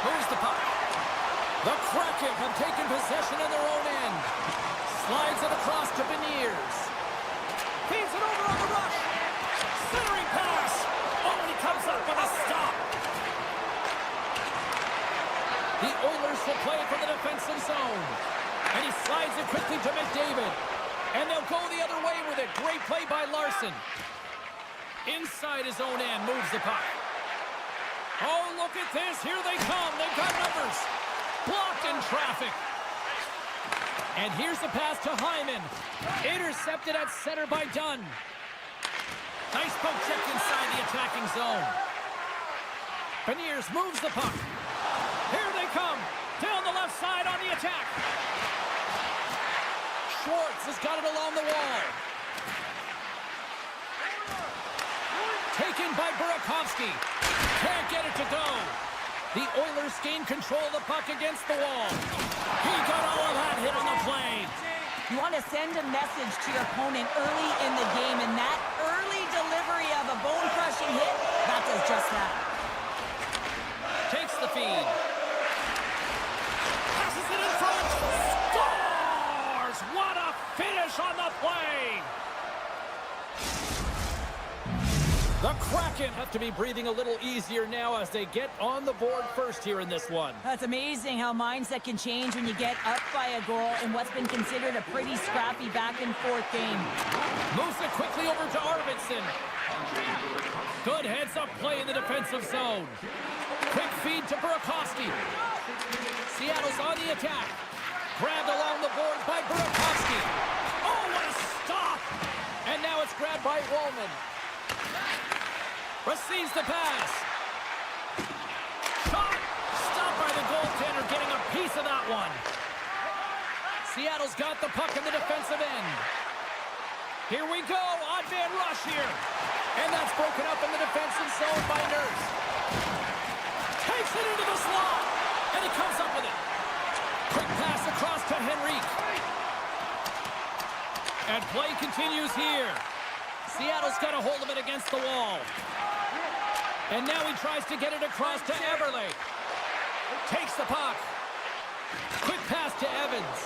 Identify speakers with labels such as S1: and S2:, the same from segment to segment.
S1: Moves the puck. The Kraken have taken possession in their own end. Slides it across to Beniers. Feeds it over on the rush. Centering pass. Oh, and he comes up with a stop. The Oilers will play from the defensive zone. And he slides it quickly to McDavid. And they'll go the other way with it. Great play by Larson. Inside his own end, moves the puck. Oh, look at this. Here they come. They've got numbers. Blocked in traffic. And here's the pass to Hyman. Intercepted at center by Dunn. Nice poke check inside the attacking zone. Beniers moves the puck. Here they come. Down the left side on the attack. Schwartz has got it along the wall. Taken by Burakovsky. Can't get it to go. The Oilers gain control of the puck against the wall. He got all of that hit on the play.
S2: You want to send a message to your opponent early in the game, and that early delivery of a bone-crushing hit, that does just that.
S1: Takes the feed. Passes it in front. Scores! What a finish on the play! The Kraken have to be breathing a little easier now as they get on the board first here in this one.
S2: That's amazing how mindset can change when you get up by a goal in what's been considered a pretty scrappy back-and-forth game.
S1: Moves it quickly over to Arvidsson. Good heads-up play in the defensive zone. Quick feed to Burakovsky. Seattle's on the attack. Grabbed along the board by Burakovsky. Oh, what a stop! And now it's grabbed by Wallman. Receives the pass. Shot! Stopped by the goaltender, getting a piece of that one. Seattle's got the puck in the defensive end. Here we go, odd man rush here. And that's broken up in the defensive zone by Nurse. Takes it into the slot. And he comes up with it. Quick pass across to Henrique. And play continues here. Seattle's got a hold of it against the wall. And now he tries to get it across to Everly. Takes the puck. Quick pass to Evans.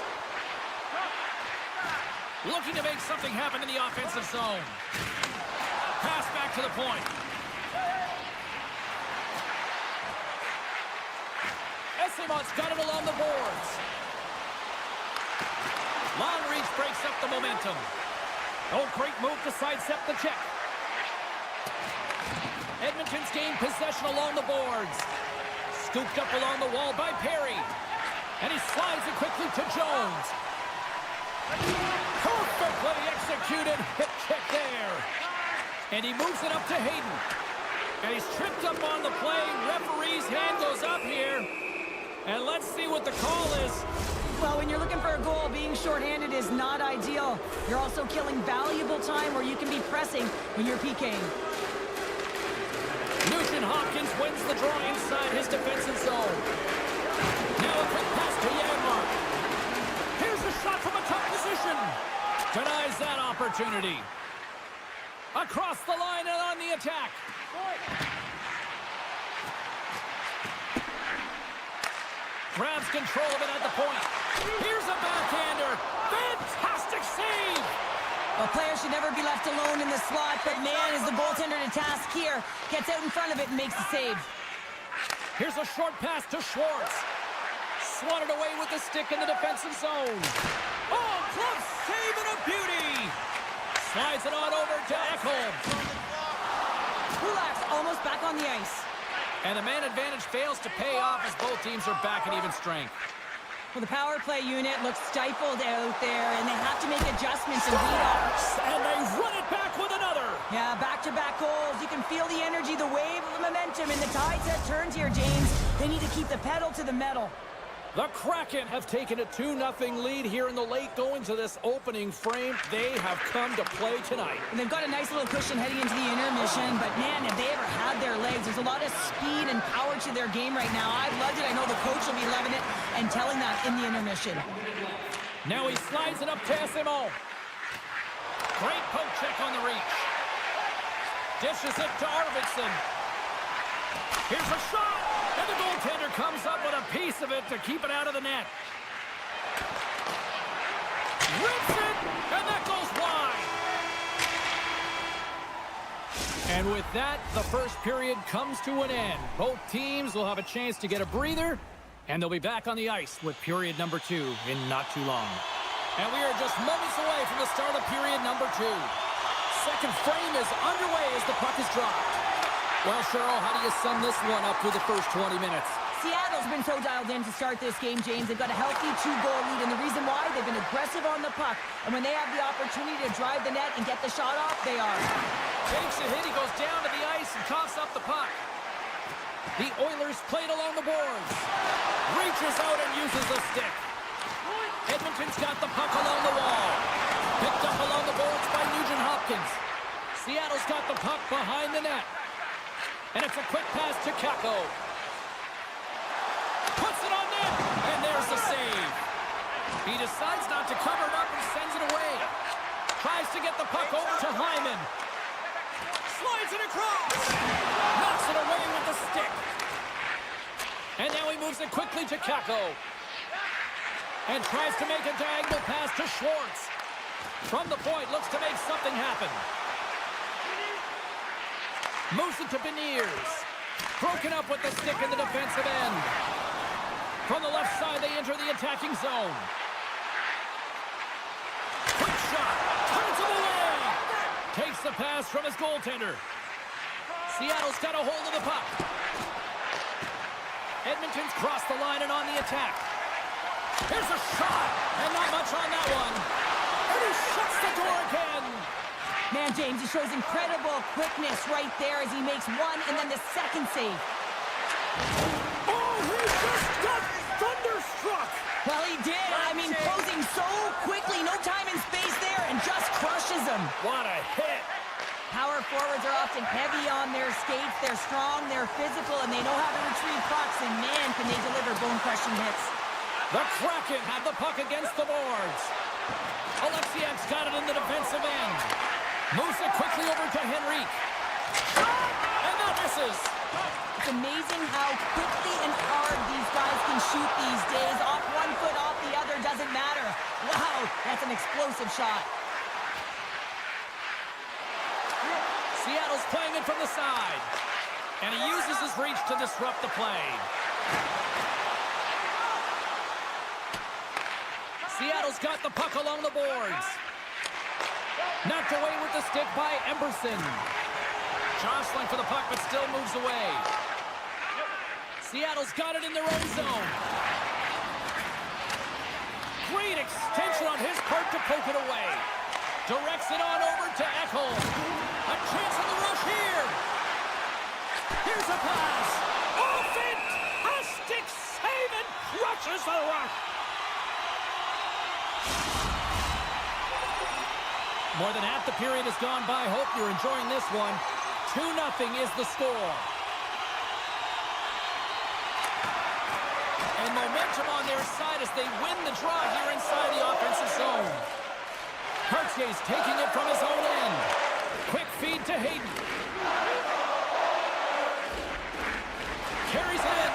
S1: Looking to make something happen in the offensive zone. Pass back to the point. Esimon's got it along the boards. Long reach breaks up the momentum. Oh, great move to sidestep the check. Edmonton's gained possession along the boards. Scooped up along the wall by Perry. And he slides it quickly to Jones. Perfectly executed hip check there. And he moves it up to Hayden. And he's tripped up on the play. Referee's hand goes up here. And let's see what the call is.
S2: Well, when you're looking for a goal, being shorthanded is not ideal. You're also killing valuable time where you can be pressing when you're PKing.
S1: Nugent-Hopkins wins the draw inside his defensive zone. Now a quick pass to Janmark. Here's a shot from a tough position. Denies that opportunity. Across the line and on the attack. Grabs control of it at the point. Here's a backhander. Fantastic save.
S2: A player should never be left alone in the slot, but man, is the goaltender to task here. Gets out in front of it and makes the save.
S1: Here's a short pass to Schwartz. Swatted away with the stick in the defensive zone. Oh, close save and a beauty. Slides it on over to Ekholm.
S2: Kulak's almost back on the ice.
S1: And the man advantage fails to pay off as both teams are back at even strength.
S2: Well, the power play unit looks stifled out there, and they have to make adjustments and beat up.
S1: And they run it back with another.
S2: Yeah, back-to-back goals. You can feel the energy, the wave of momentum, and the tide set turns here, James. They need to keep the pedal to the metal.
S1: The Kraken have taken a 2-0 lead here in the late going to this opening frame. They have come to play tonight.
S2: And they've got a nice little cushion heading into the intermission, but man, have they ever had their legs. There's a lot of speed and power to their game right now. I've loved it. I know the coach will be loving it and telling that in the intermission.
S1: Now he slides it up to Esimo. Great poke check on the reach. Dishes it to Arvidsson. Here's a shot, and the goaltender comes up piece of it to keep it out of the net. Rips it, and that goes wide. And with that, the first period comes to an end. Both teams will have a chance to get a breather, and they'll be back on the ice with period number 2 in not too long. And we are just moments away from the start of period number 2. Second frame is underway as the puck is dropped. Well, Cheryl, how do you sum this one up through the first 20 minutes?
S2: Seattle's been so dialed in to start this game, James. They've got a healthy 2-goal lead, and the reason why, they've been aggressive on the puck. And when they have the opportunity to drive the net and get the shot off, they are.
S1: Takes a hit, he goes down to the ice and coughs up the puck. The Oilers played along the boards. Reaches out and uses the stick. Edmonton's got the puck along the wall. Picked up along the boards by Nugent Hopkins. Seattle's got the puck behind the net. And it's a quick pass to Kako. Puts it on net, and there's the save. He decides not to cover it up and sends it away. Tries to get the puck over to Hyman. Slides it across. Knocks it away with the stick. And now he moves it quickly to Kako. And tries to make a diagonal pass to Schwartz. From the point, looks to make something happen. Moves it to Beniers. Broken up with the stick in the defensive end. From the left side, they enter the attacking zone. Quick shot. Turns it away. Takes the pass from his goaltender. Seattle's got a hold of the puck. Edmonton's crossed the line and on the attack. Here's a shot. And not much on that one. And he shuts the door again.
S2: Man, James, he shows incredible quickness right there as he makes one and then the second save.
S1: Oh, he just got thunderstruck.
S2: Well, he did. I mean, closing so quickly, no time and space there, and just crushes him.
S1: What a hit.
S2: Power forwards are often heavy on their skates. They're strong, they're physical, and they know how to retrieve pucks, and man, can they deliver bone-crushing hits.
S1: The Kraken have the puck against the boards. Alexiak's got it in the defensive end. Moves it quickly over to Henrique. And that misses.
S2: It's amazing how quickly and hard these guys can shoot these days. Off one foot, off the other, doesn't matter. Wow, that's an explosive shot.
S1: Seattle's playing it from the side. And he uses his reach to disrupt the play. Seattle's got the puck along the boards. Knocked away with the stick by Emberson. Jostling for the puck, but still moves away. Seattle's got it in their own zone. Great extension on his part to poke it away. Directs it on over to Ekholm. A chance on the rush here. Here's a pass. Off it! A stick save and crushes the rush. More than half the period has gone by. Hope you're enjoying this one. 2-0 is the score. And momentum on their side as they win the draw here inside the offensive zone. Cartier's taking it from his own end. Quick feed to Hayden. Carries it in.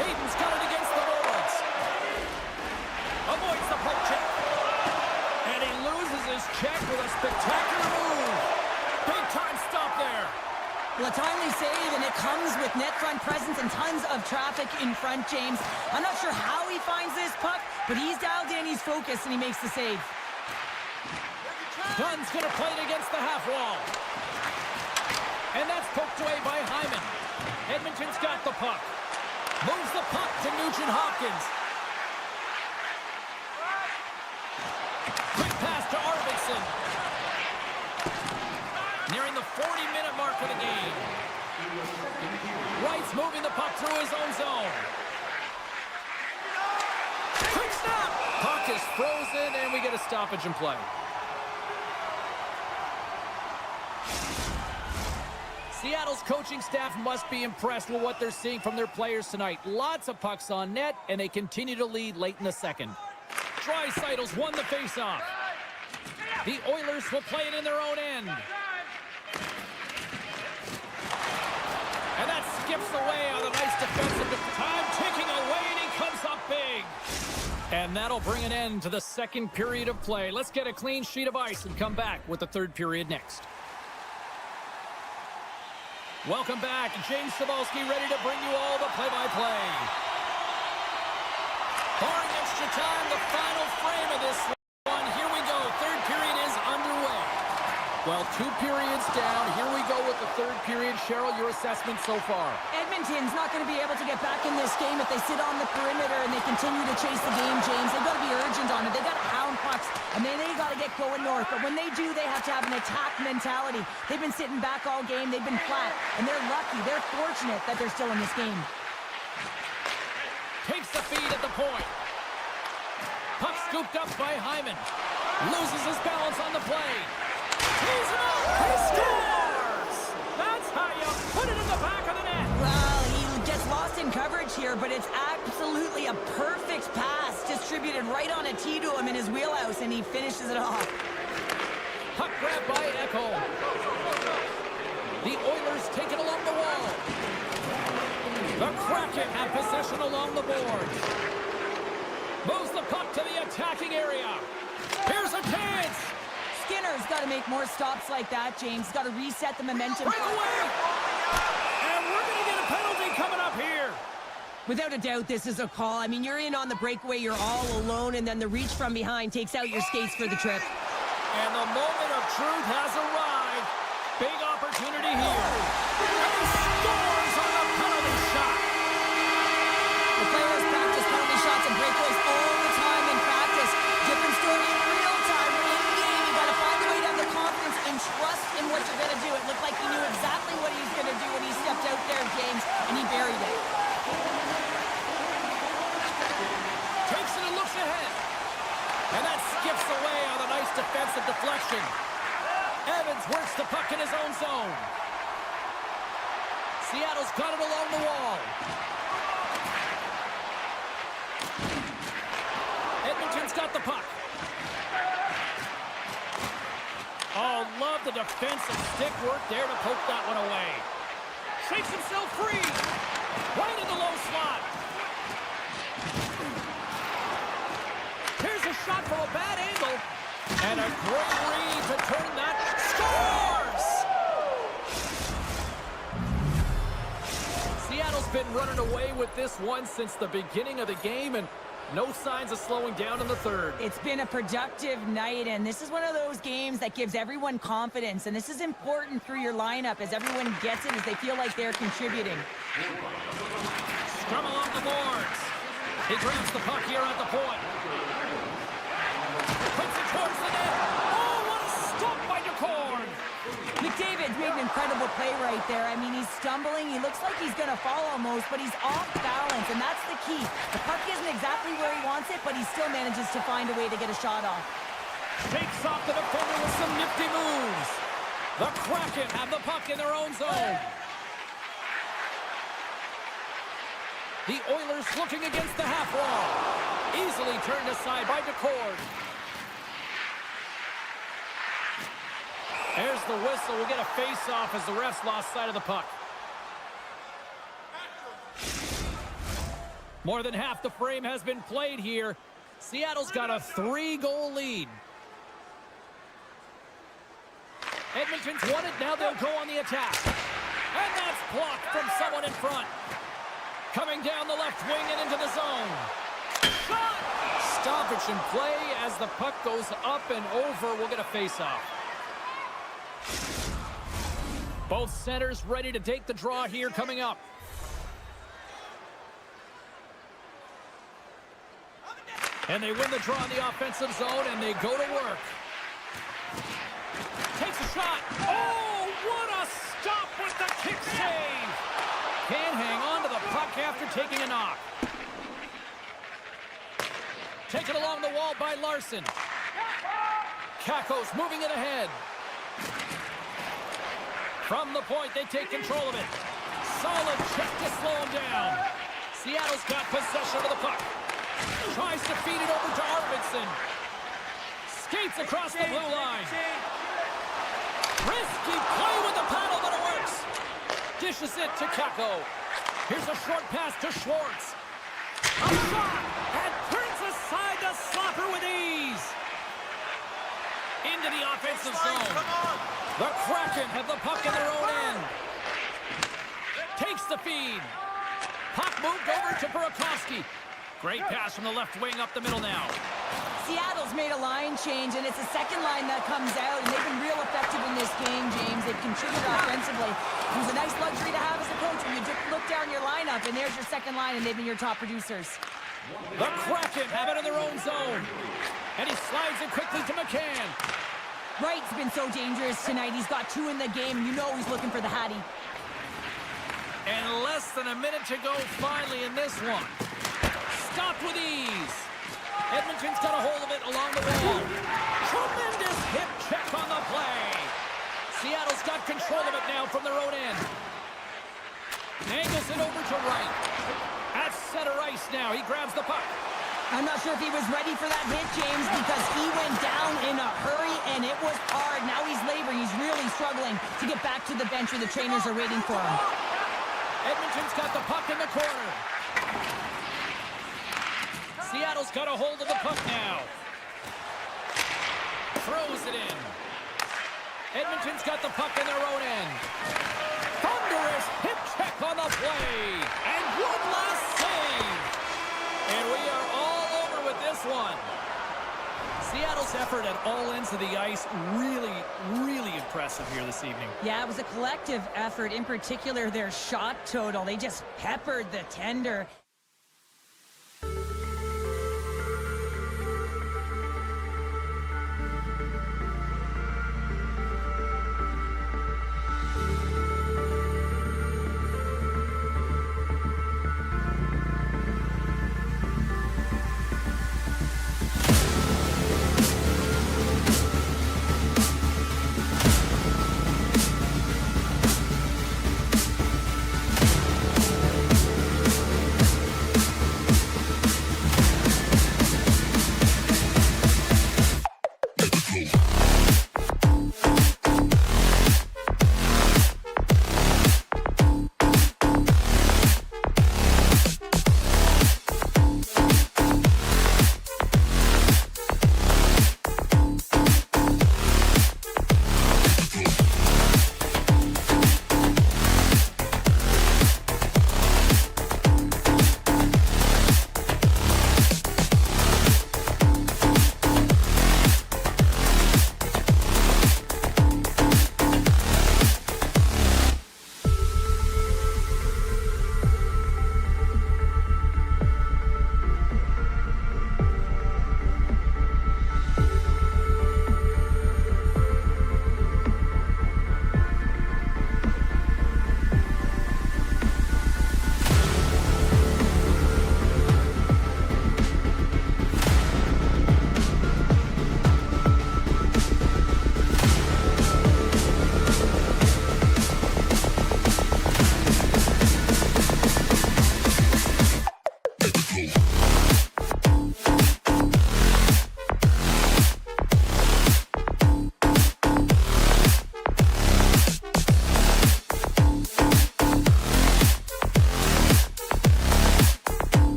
S1: Hayden's got it against the boards. Avoids the poke check. And he loses his check with a spectacular move. Big time stop there.
S2: Well, a timely save, and it comes with net front presence and tons of traffic in front, James. I'm not sure how he finds this puck, but he's dialed in, he's focused, and he makes the save.
S1: Dunn's going to play it against the half wall. And that's poked away by Hyman. Edmonton's got the puck. Moves the puck to Nugent Hopkins. Quick pass to Arvidsson. Nearing the 40-minute mark of the game. Wright's moving the puck through his own zone. Quick snap! Puck is frozen, and we get a stoppage in play. Seattle's coaching staff must be impressed with what they're seeing from their players tonight. Lots of pucks on net, and they continue to lead late in the second. Draisaitl's won the faceoff. The Oilers will play it in their own end. And that skips away on a nice defensive time ticking away, and he comes up big. And that'll bring an end to the second period of play. Let's get a clean sheet of ice and come back with the third period next. Welcome back. James Cebulski ready to bring you all the play-by-play. Barring extra time, the final frame of this one. Here we go. Third period is underway. Well, 2 periods down. Here we go with the third period. Cheryl, your assessment so far?
S2: Edmonton's not going to be able to get back in this game if they sit on the perimeter and they continue to chase the game, James. They've got to be urgent on it. They've got to hound pucks, and then they got to get going north. But when they do, they have to have an attack mentality. They've been sitting back all game. They've been flat, and they're lucky. They're fortunate that they're still in this game.
S1: Takes the feed at the point. Puck scooped up by Hyman. Loses his balance on the play. Tees him up. He scores! That's how you put it in the back of the net.
S2: Well, he gets lost in coverage here, but it's absolutely a perfect pass distributed right on a tee to him in his wheelhouse, and he finishes it off.
S1: Puck grab by Echo. The Oilers take it along the wall. The Kraken have possession along the boards. Moves the puck to the attacking area. Here's a chance.
S2: Skinner's got to make more stops like that, James. Got to reset the momentum.
S1: Breakaway! And we're going to get a penalty coming up here.
S2: Without a doubt, this is a call. I mean, you're in on the breakaway, you're all alone, and then the reach from behind takes out your skates for the trip.
S1: And the moment of truth has arrived. Big opportunity here. And he scores on the penalty shot.
S2: The players practice penalty shots and breakaways all the time in practice. Different story in real time. In game, you got to find a way to have the confidence and trust in what you're going to do. It looked like he knew exactly what he was going to do when he stepped out there, James, and he buried it.
S1: Takes it and looks ahead. And that skips away on a nice defensive deflection. Evans works the puck in his own zone. Seattle's got it along the wall. Edmonton's got the puck. Oh, love the defensive stick work there to poke that one away. Shakes himself free. Right in the low slot. Here's a shot from a bad angle. And a great read to turn that. Scores! Seattle's been running away with this one since the beginning of the game, and no signs of slowing down in the third.
S2: It's been a productive night, and this is one of those games that gives everyone confidence, and this is important through your lineup as everyone gets it, as they feel like they're contributing.
S1: Scrum along the boards. He grabs the puck here at the point. Puts it towards the net. Oh, what a stop by DeCord.
S2: McDavid's made an incredible play right there. I mean, he's stumbling. He looks like he's going to fall almost, but he's off balance, and that's the key. The puck isn't exactly where he wants it, but he still manages to find a way to get a shot off.
S1: Shakes off the defender with some nifty moves. The Kraken have the puck in their own zone. The Oilers looking against the half wall. Easily turned aside by DeCord. There's the whistle. We'll get a face-off as the refs lost sight of the puck. More than half the frame has been played here. Seattle's got a 3-goal lead. Edmonton's won it. Now they'll go on the attack. And that's blocked from someone in front. Coming down the left wing and into the zone. Shot! Stoppage in play as the puck goes up and over. We'll get a face-off. Both centers ready to take the draw here coming up. And they win the draw in the offensive zone, and they go to work. Takes a shot. Oh, what a stop with the kick save. Can't hang on to the puck after taking a knock. Taken along the wall by Larson. Kakos moving it ahead. From the point, they take control of it. Solid check to slow him down. Seattle's got possession of the puck. Tries to feed it over to Arvidsson. Skates across the blue line. Risky play with the paddle, but it works. Dishes it to Kako. Here's a short pass to Schwartz. A shot! And turns aside the slapper with ease. Into the offensive zone. The Kraken have the puck in their own end. Takes the feed. Puck moved over to Burakovsky. Great pass from the left wing up the middle now.
S2: Seattle's made a line change, and it's the second line that comes out, and they've been real effective in this game, James. They've contributed offensively. It was a nice luxury to have as a coach when you just look down your lineup, and there's your second line, and they've been your top producers.
S1: The Kraken have it in their own zone. And he slides it quickly to McCann.
S2: Wright's been so dangerous tonight. He's got 2 in the game, and you know he's looking for the Hattie.
S1: And less than a minute to go finally in this one. Stopped with ease. Edmonton's got a hold of it along the wall. Tremendous hip check on the play. Seattle's got control of it now from their own end. Angles it over to Wright. At center ice now. He grabs the puck.
S2: I'm not sure if he was ready for that hit, James, because he went down in a hurry, and it was hard. Now he's laboring. He's really struggling to get back to the bench where the trainers are waiting for him.
S1: Edmonton's got the puck in the corner. Seattle's got a hold of the puck now. Throws it in. Edmonton's got the puck in their own end. Thunderous hip check on the play. And one last save. And we are all over with this one. Seattle's effort at all ends of the ice really, really impressive here this evening.
S2: Yeah, it was a collective effort, in particular their shot total. They just peppered the tender.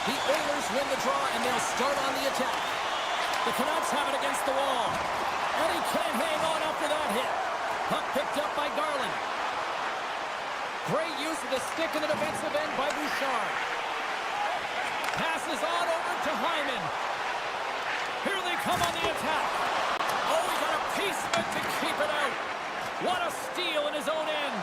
S1: The Oilers win the draw, and they'll start on the attack. The Canucks have it against the wall. And he can't hang on after that hit. Puck picked up by Garland. Great use of the stick in the defensive end by Bouchard. Passes on over to Hyman. Here they come on the attack. Oh, he got a piece of it to keep it out. What a steal in his own end.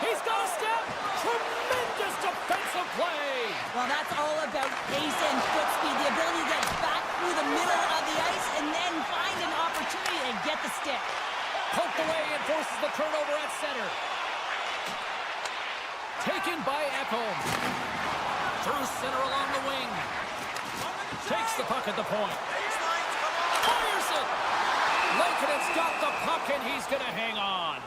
S1: He's got a step. Tremendous defensive play.
S2: Well, that's all about pace and foot speed. The ability to get back through the middle of the ice and then find an opportunity to get the stick.
S1: Poked away and forces the turnover at center. Taken by Ekholm. Through center along the wing. Takes the puck at the point. Fires it. Lakinen's got the puck and he's going to hang on.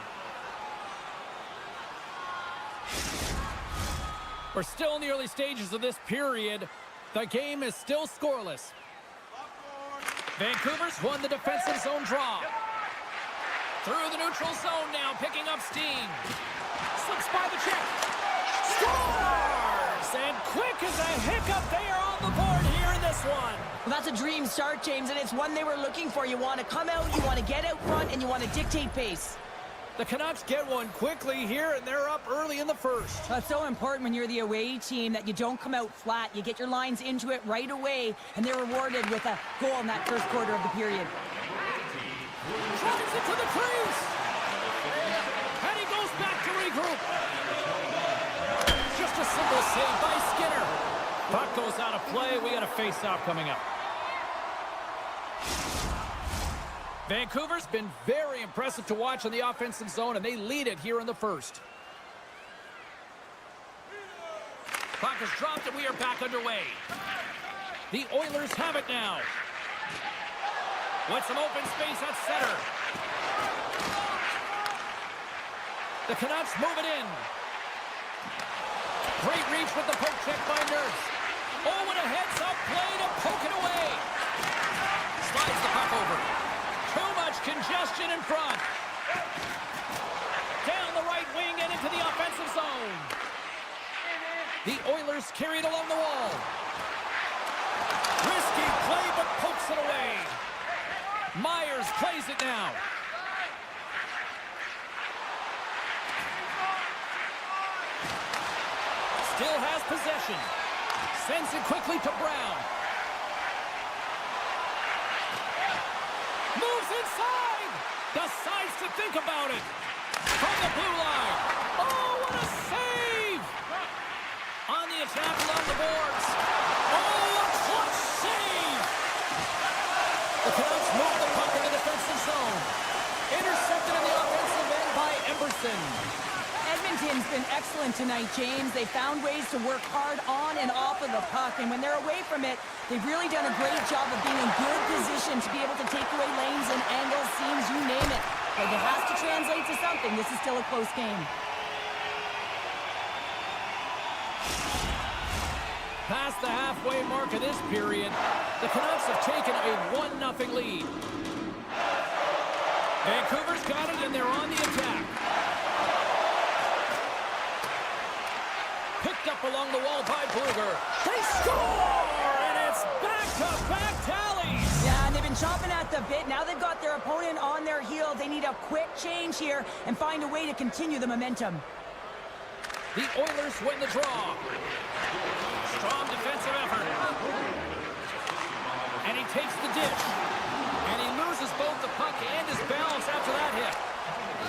S1: We're still in the early stages of this period. The game is still scoreless. Vancouver's won the defensive zone draw. Through the neutral zone now, picking up steam. Slips by the check. Scores! And quick as a hiccup, they are on the board here in this one.
S2: Well, that's a dream start, James, and it's one they were looking for. You want to come out, you want to get out front, and you want to dictate pace.
S1: The Canucks get one quickly here, and they're up early in the first.
S2: That's so important when you're the away team that you don't come out flat. You get your lines into it right away, and they're rewarded with a goal in that first quarter of the period.
S1: Drives it to the crease. And he goes back to regroup. Just a simple save by Skinner. Puck goes out of play. We got a face-off coming up. Vancouver's been very impressive to watch in the offensive zone, and they lead it here in the first. Puck is dropped, and we are back underway. The Oilers have it now. With some open space at center. The Canucks move it in. Great reach with the poke check by Nurse. Oh, and a heads-up play to poke it away. Slides the puck over. Too much congestion in front. Down the right wing and into the offensive zone. The Oilers carry it along the wall. Risky play, but pokes it away. Myers plays it now. Still has possession. Sends it quickly to Brown. Moves inside. Decides to think about it. From the blue line. Oh, what a save. On the attack along the boards. Oh, a clutch save. The Canucks move the puck in the defensive zone. Intercepted in the offensive end by Emberson.
S2: Edmonton's been excellent tonight, James. They found ways to work hard on and off of the puck, and when they're away from it, they've really done a great job of being in good position to be able to take away lanes and angles, seams, you name it. But it has to translate to something. This is still a close game.
S1: Past the halfway mark of this period, the Canucks have taken a 1-0 lead. Vancouver's got it, and they're on the attack. Picked up along the wall by Bluger. They score! And it's back-to-back tallies!
S2: Yeah, and they've been chopping at the bit. Now they've got their opponent on their heel. They need a quick change here and find a way to continue the momentum.
S1: The Oilers win the draw. Strong defensive effort. And he takes the dish. And he loses both the puck and his balance after that hit.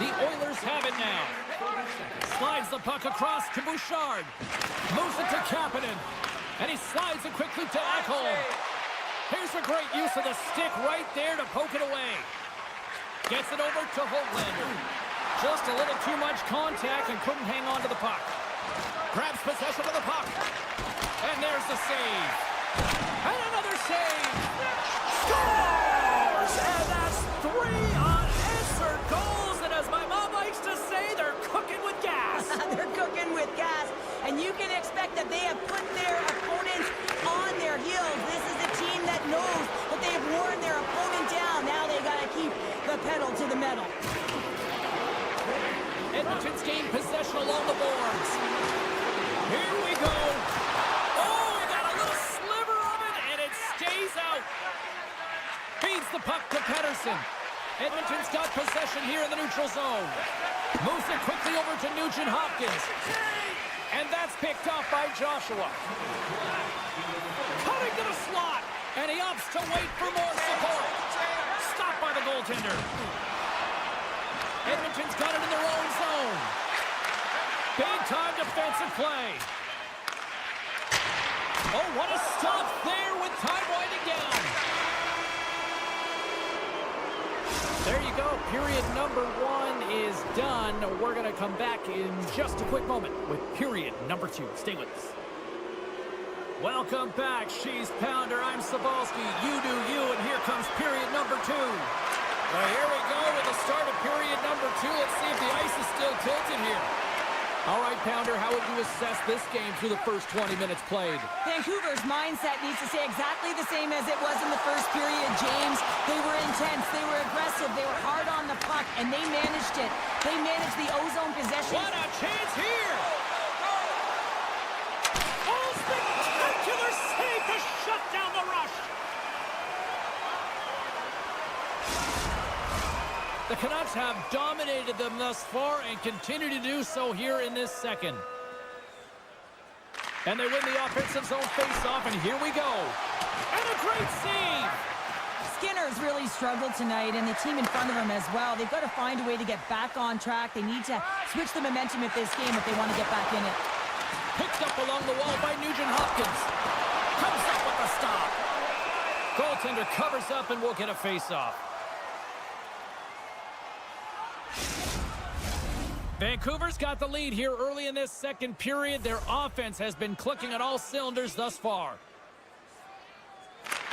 S1: The Oilers have it now. Slides the puck across to Bouchard. Moves it to Kapanen. And he slides it quickly to Ekholm. Here's a great use of the stick right there to poke it away. Gets it over to Hoglander. Just a little too much contact and couldn't hang on to the puck. Grabs possession of the puck. And there's the save. And another save. Scores! And that's 3 unanswered goals. And as my mom likes to say, they're cooking with gas.
S2: They're cooking with gas. And you can expect that they have put their opponents on their heels. This is a team that knows that they have worn their opponent down. Now they got to keep the pedal to the metal.
S1: Edmonton's gained possession along the boards. Here we go. Oh, we got a little Arvidsson. Edmonton's got possession here in the neutral zone. Moves it quickly over to Nugent Hopkins. And that's picked off by Joshua. Cutting to the slot. And he opts to wait for more support. Stopped by the goaltender. Edmonton's got it in their own zone. Big-time defensive play. Oh, what a stop there with time winding down. There you go. Period number 1 is done. We're going to come back in just a quick moment with period number 2. Stay with us. Welcome back, She's Pounder. I'm Cebulski. You do you, and here comes period number 2. Well, here we go with the start of period number 2. Let's see if the ice is still tilted here. All right, Pounder, how would you assess this game through the first 20 minutes played?
S2: Vancouver's mindset needs to stay exactly the same as it was in the first period, James. They were intense, they were aggressive, they were hard on the puck, and they managed it. They managed the ozone possession.
S1: What a chance here! Oh, spectacular save to shut down the rush! The Canucks have dominated them thus far and continue to do so here in this second. And they win the offensive zone face-off, and here we go. And a great save!
S2: Skinner's really struggled tonight, and the team in front of him as well. They've got to find a way to get back on track. They need to switch the momentum of this game if they want to get back in it.
S1: Picked up along the wall by Nugent Hopkins. Comes up with a stop. Goaltender covers up, and we'll get a face-off. Vancouver's got the lead here early in this second period. Their offense has been clicking on all cylinders thus far.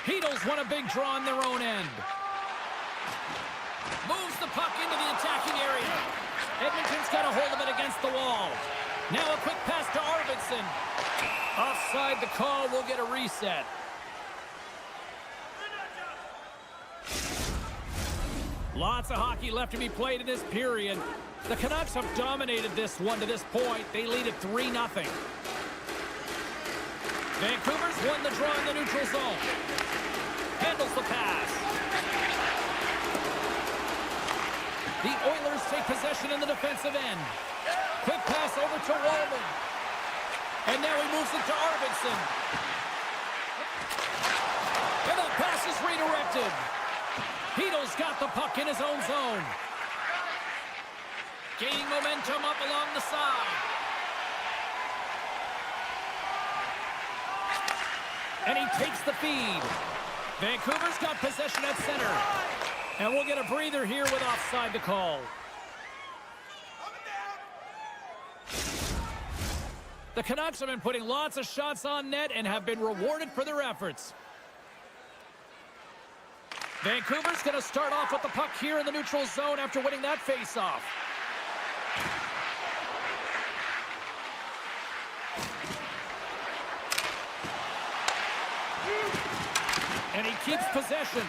S1: Heedles won a big draw on their own end. Moves the puck into the attacking area. Edmonton's got a hold of it against the wall. Now a quick pass to Arvidsson. Offside the call, will get a reset. Lots of hockey left to be played in this period. The Canucks have dominated this one to this point. They lead it 3-0. Vancouver's won the draw in the neutral zone. Handles the pass. The Oilers take possession in the defensive end. Quick pass over to Wallman. And now he moves it to Arvidsson. And that pass is redirected. Heedle's got the puck in his own zone. Gaining momentum up along the side. And he takes the feed. Vancouver's got possession at center. And we'll get a breather here with offside the call. The Canucks have been putting lots of shots on net and have been rewarded for their efforts. Vancouver's going to start off with the puck here in the neutral zone after winning that faceoff. And he keeps possession.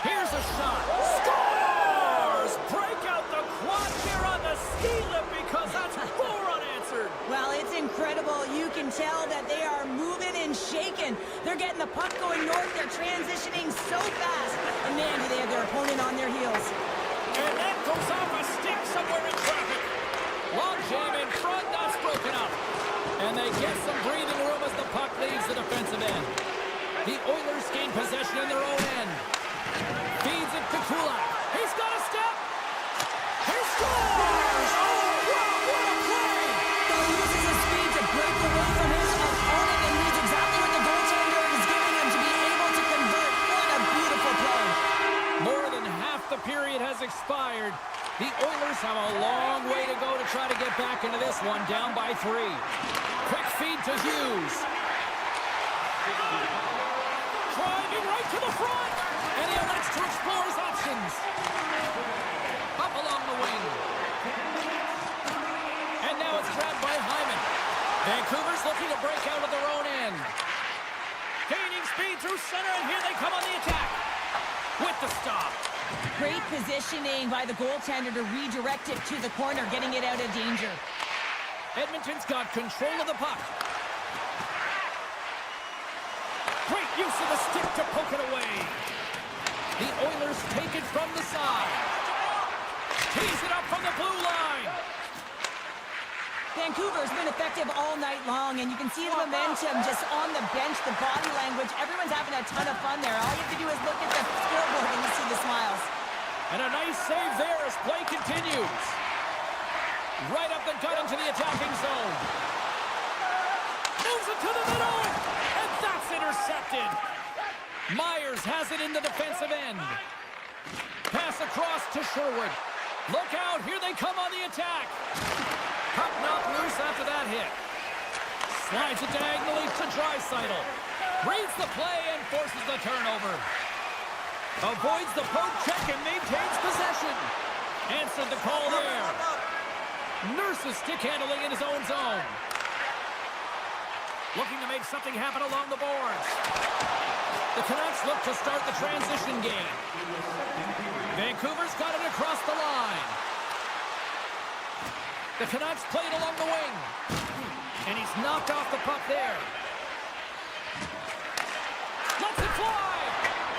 S1: Here's a shot. Scores! Break out the quad here on the ski lift because that's 4 unanswered.
S2: Well, it's incredible. You can tell that they are moving and shaking. They're getting the puck going north. They're transitioning so fast. And man, do they have their opponent on their heels.
S1: And that goes off a stick somewhere in traffic. Long jam in front, that's broken up. And they get some breathing room as the puck leaves the defensive end. The Oilers gain possession in their own end. Feeds it to Kulak. He's got a step. He scores! Oh, wow, what a play!
S2: He uses his speed to break away from his opponent and reads exactly what the goaltender is giving him to be able to convert. What a beautiful play.
S1: More than half the period has expired. The Oilers have a long way to go to try to get back into this one, down by 3. Quick feed to Hughes. Driving right to the front, and he elects to explore his options. Up along the wing. And now it's grabbed by Hyman. Vancouver's looking to break out of their own end. Gaining speed through center, and here they come on the attack. With the stop.
S2: Great positioning by the goaltender to redirect it to the corner, getting it out of danger.
S1: Edmonton's got control of the puck. Great use of the stick to poke it away. The Oilers take it from the side. Tees it up from the blue line.
S2: Vancouver's been effective all night long, and you can see the momentum just on the bench, the body language. Everyone's having a ton of fun there. All you have to do is look at the scoreboard and you see the smiles.
S1: And a nice save there as play continues. Right up the gut into the attacking zone. Moves it to the middle, and that's intercepted. Myers has it in the defensive end. Pass across to Sherwood. Look out, here they come on the attack. Puck knocked loose after that hit. Slides it diagonally to Draisaitl. Reads the play and forces the turnover. Avoids the poke check and maintains possession. Answered the call there. Nurses stick handling in his own zone. Looking to make something happen along the boards. The Canucks look to start the transition game. Vancouver's got it across the line. The Canucks play it along the wing. And he's knocked off the puck there. Lets it fly.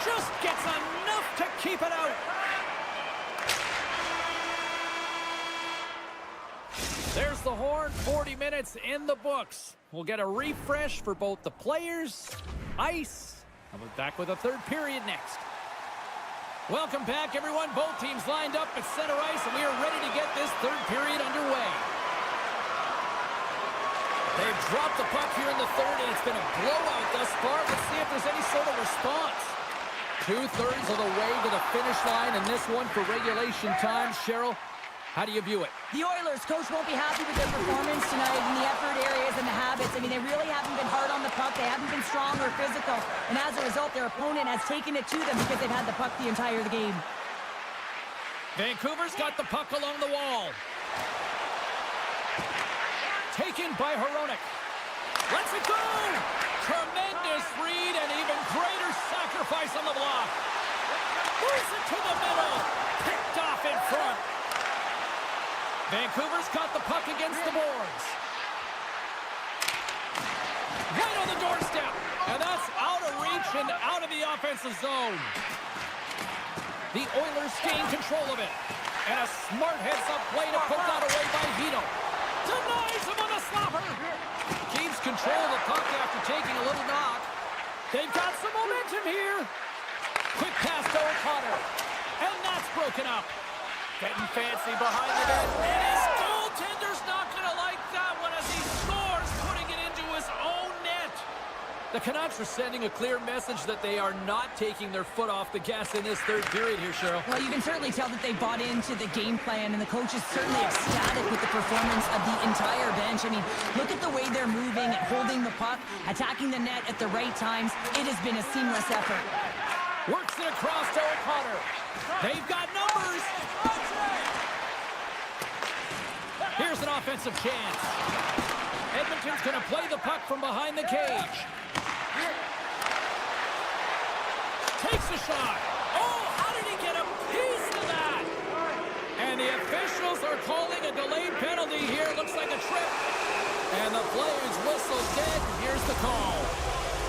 S1: Just gets enough to keep it out. There's the horn. 40 minutes in the books. We'll get a refresh for both the players, ice. I'll be back with a third period next. Welcome back, everyone. Both teams lined up at center ice, and we are ready to get this third period underway. They've dropped the puck here in the third, and it's been a blowout thus far. Let's see if there's any sort of response. 2/3 of the way to the finish line, and this one for regulation time. Cheryl, how do you view it?
S2: The Oilers coach won't be happy with their performance tonight in the effort areas and the habits. I mean, they really haven't been hard on the puck. They haven't been strong or physical. And as a result, their opponent has taken it to them because they've had the puck the entire game.
S1: Vancouver's got the puck along the wall. Taken by Hronek. Lets it go! Tremendous read and even greater sacrifice on the block. Moves it to the middle. Picked off in front. Vancouver's got the puck against the boards. Right on the doorstep. And that's out of reach and out of the offensive zone. The Oilers gain control of it. And a smart heads-up play to put that away by Hito. Denies him on the slapper. Keeps control of the puck after taking a little knock. They've got some momentum here. Quick pass to O'Connor. And that's broken up. Getting fancy behind the net. And his goaltender's not going to like that one as he scores, putting it into his own net. The Canucks are sending a clear message that they are not taking their foot off the gas in this third period here, Cheryl.
S2: Well, you can certainly tell that they bought into the game plan, and the coach is certainly ecstatic with the performance of the entire bench. I mean, look at the way they're moving, holding the puck, attacking the net at the right times. It has been a seamless effort.
S1: Works it across to O'Connor. They've got numbers. Here's an offensive chance. Edmonton's going to play the puck from behind the cage. Takes a shot. Oh, how did he get a piece of that? And the officials are calling a delayed penalty here. Looks like a trip. And the players whistle dead. Here's the call.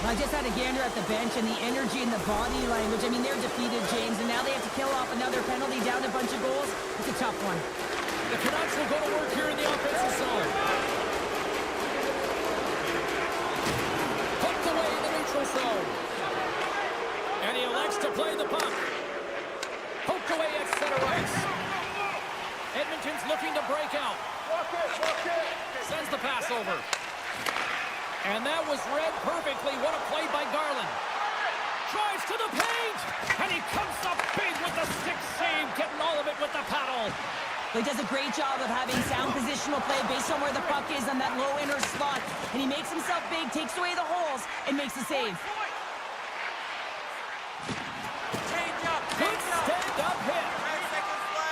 S2: I just had a gander at the bench and the energy and the body language. I mean, they're defeated, James, and now they have to kill off another penalty, down a bunch of goals. It's a tough one.
S1: The Canucks will go to work here in the offensive zone. Hooked away in the neutral zone. And he elects to play the puck. Poked away at center ice. Edmonton's looking to break out. Sends the pass over. And that was read perfectly. What a play by Garland. Drives to the paint. And he comes up big with the stick save. Getting all of it with the paddle.
S2: He does a great job of having sound positional play based on where the puck is on that low inner slot. And he makes himself big, takes away the holes, and makes the save.
S1: Good stand-up hit.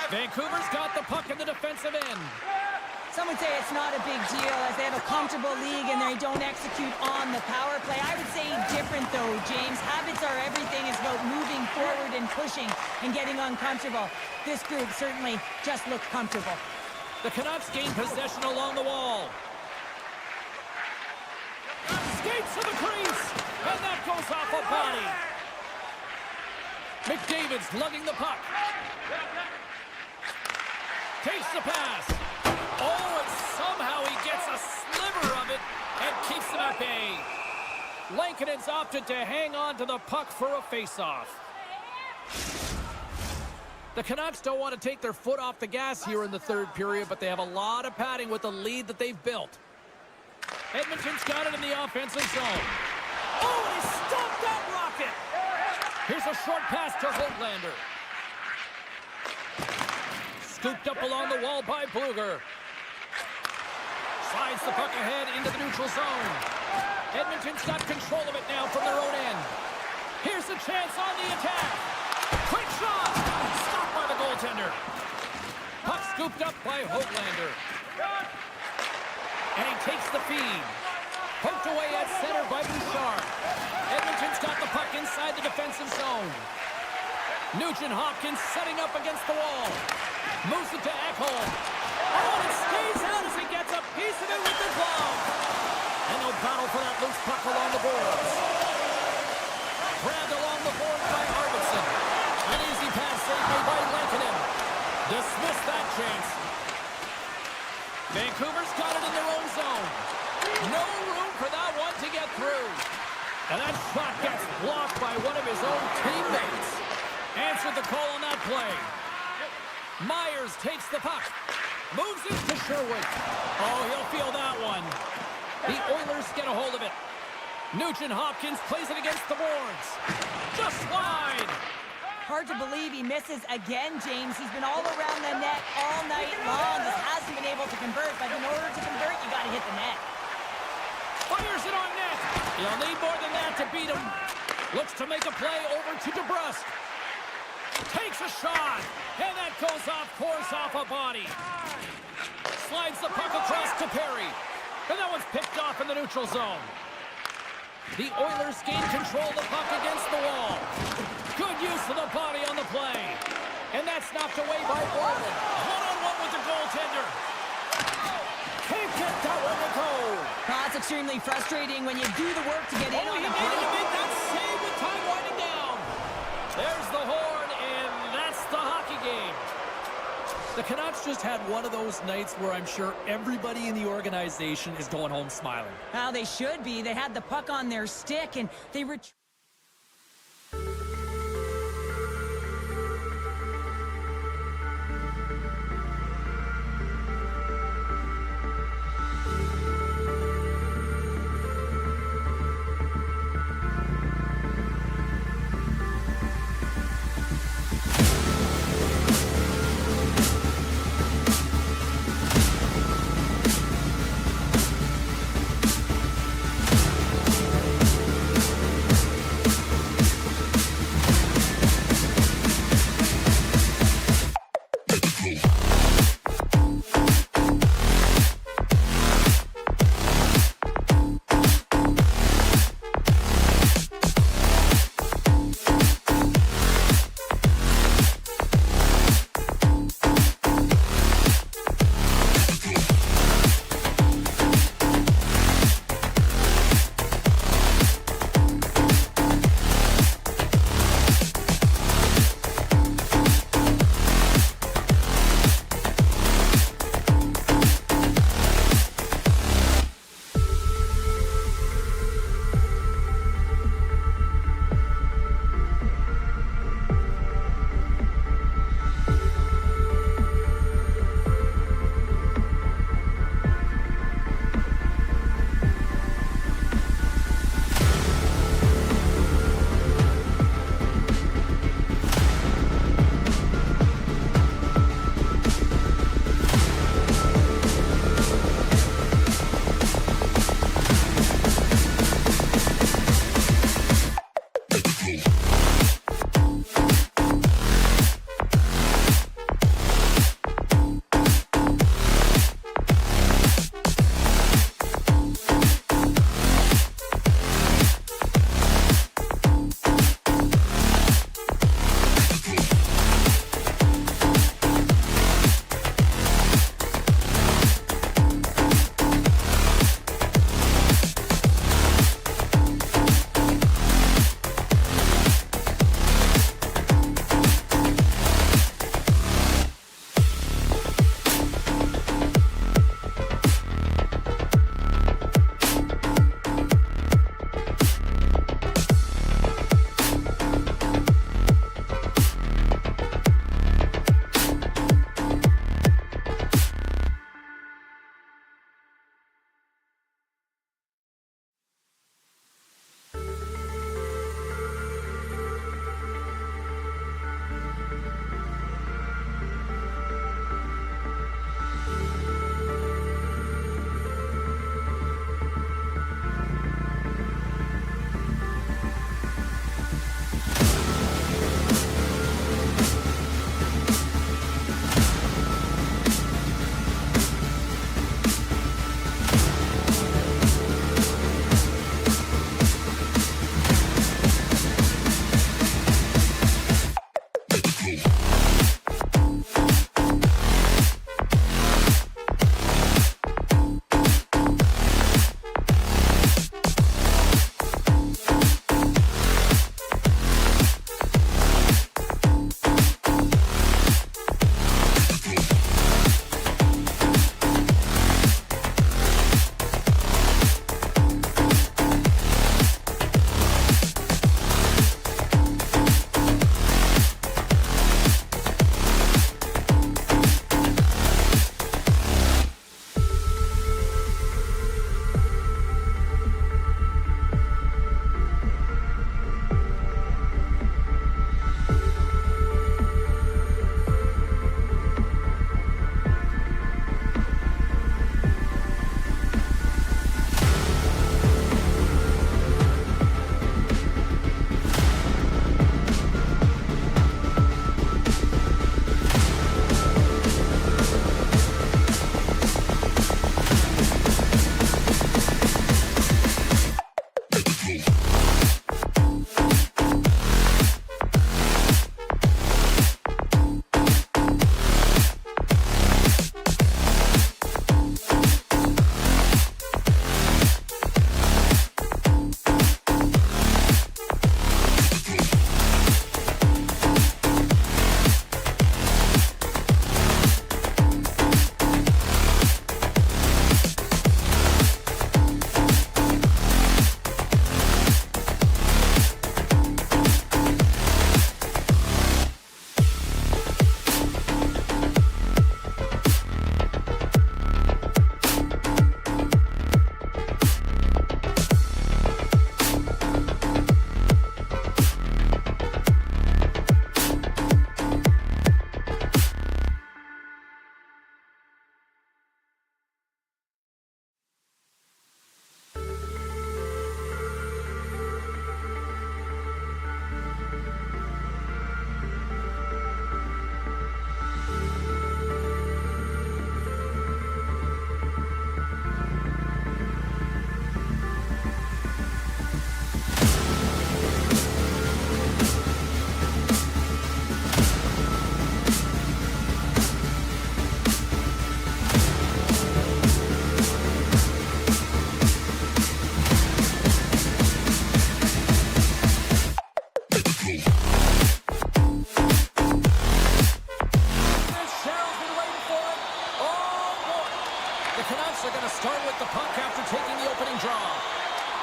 S1: Vancouver's got the puck in the defensive end.
S2: Some would say it's not a big deal as they have a comfortable league and they don't execute on the power play. I would say different though, James. Habits are everything. It's about moving forward and pushing and getting uncomfortable. This group certainly just looked comfortable.
S1: The Canucks gain possession along the wall. Skates to the crease, and that goes off a body. McDavid's lugging the puck. Takes the pass. Oh, and somehow he gets a sliver of it and keeps them at bay. Lankinen's opted to hang on to the puck for a face-off. The Canucks don't want to take their foot off the gas here in the third period, but they have a lot of padding with the lead that they've built. Edmonton's got it in the offensive zone. Oh, and he stopped that rocket! Here's a short pass to Höglander. Scooped up along the wall by Bluger. Slides the puck ahead into the neutral zone. Edmonton's got control of it now from their own end. Here's a chance on the attack. Quick shot! Stopped by the goaltender. Puck scooped up by Höglander. And he takes the feed. Poked away at center by Bouchard. Edmonton's got the puck inside the defensive zone. Nugent-Hopkins setting up against the wall. Moves it to Ekholm. Oh, and it stays out as he gets a piece of it with the glove. And they'll battle for that loose puck along the boards. Grabbed along the boards by Arvidsson. An easy pass saved by Lankinen. Dismissed that chance. Vancouver's got it in their own zone. No room for that one to get through. And that shot gets blocked by one of his own teammates. Answered the call on that play. Myers takes the puck. Moves it to Sherwood. Oh, he'll feel that one. The Oilers get a hold of it. Nugent-Hopkins plays it against the boards. Just wide.
S2: Hard to believe he misses again, James. He's been all around the net all night long. Just hasn't been able to convert, but in order to convert, you got to hit the net.
S1: Fires it on net. He'll need more than that to beat him. Looks to make a play over to DeBrusk. Takes a shot. And that goes off course off a body. Slides the puck across to Perry. And that one's picked off in the neutral zone. The Oilers gain control of the puck against the wall. Good use of the body on the play. And that's knocked away by Baldwin. One-on-one with the goaltender. Can't get that one to go.
S2: It's extremely frustrating when you do the work to get in on
S1: He
S2: the
S1: made
S2: break.
S1: that save with time winding down. There's the horn, and that's the hockey game. The Canucks just had one of those nights where I'm sure everybody in the organization is going home smiling.
S2: Well, they should be. They had the puck on their stick, and they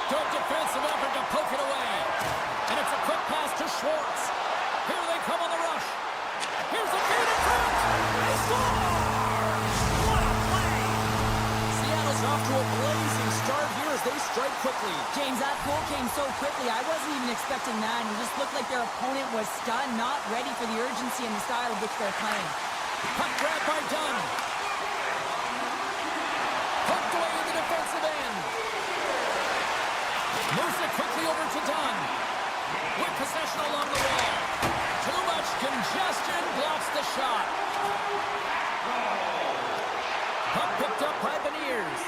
S1: Good defensive effort to poke it away. And it's a quick pass to Schwartz. Here they come on the rush. Here's a feed in front. They score! What a play! Seattle's off to a blazing start here as they strike quickly.
S2: James, that goal came so quickly. I wasn't even expecting that. It just looked like their opponent was stunned, not ready for the urgency and the style of which they're playing.
S1: Puck grab by Dunn. Poked away in the defensive end. Moves it quickly over to Dunn. With possession along the wall. Too much congestion blocks the shot. Puck picked up by Beniers.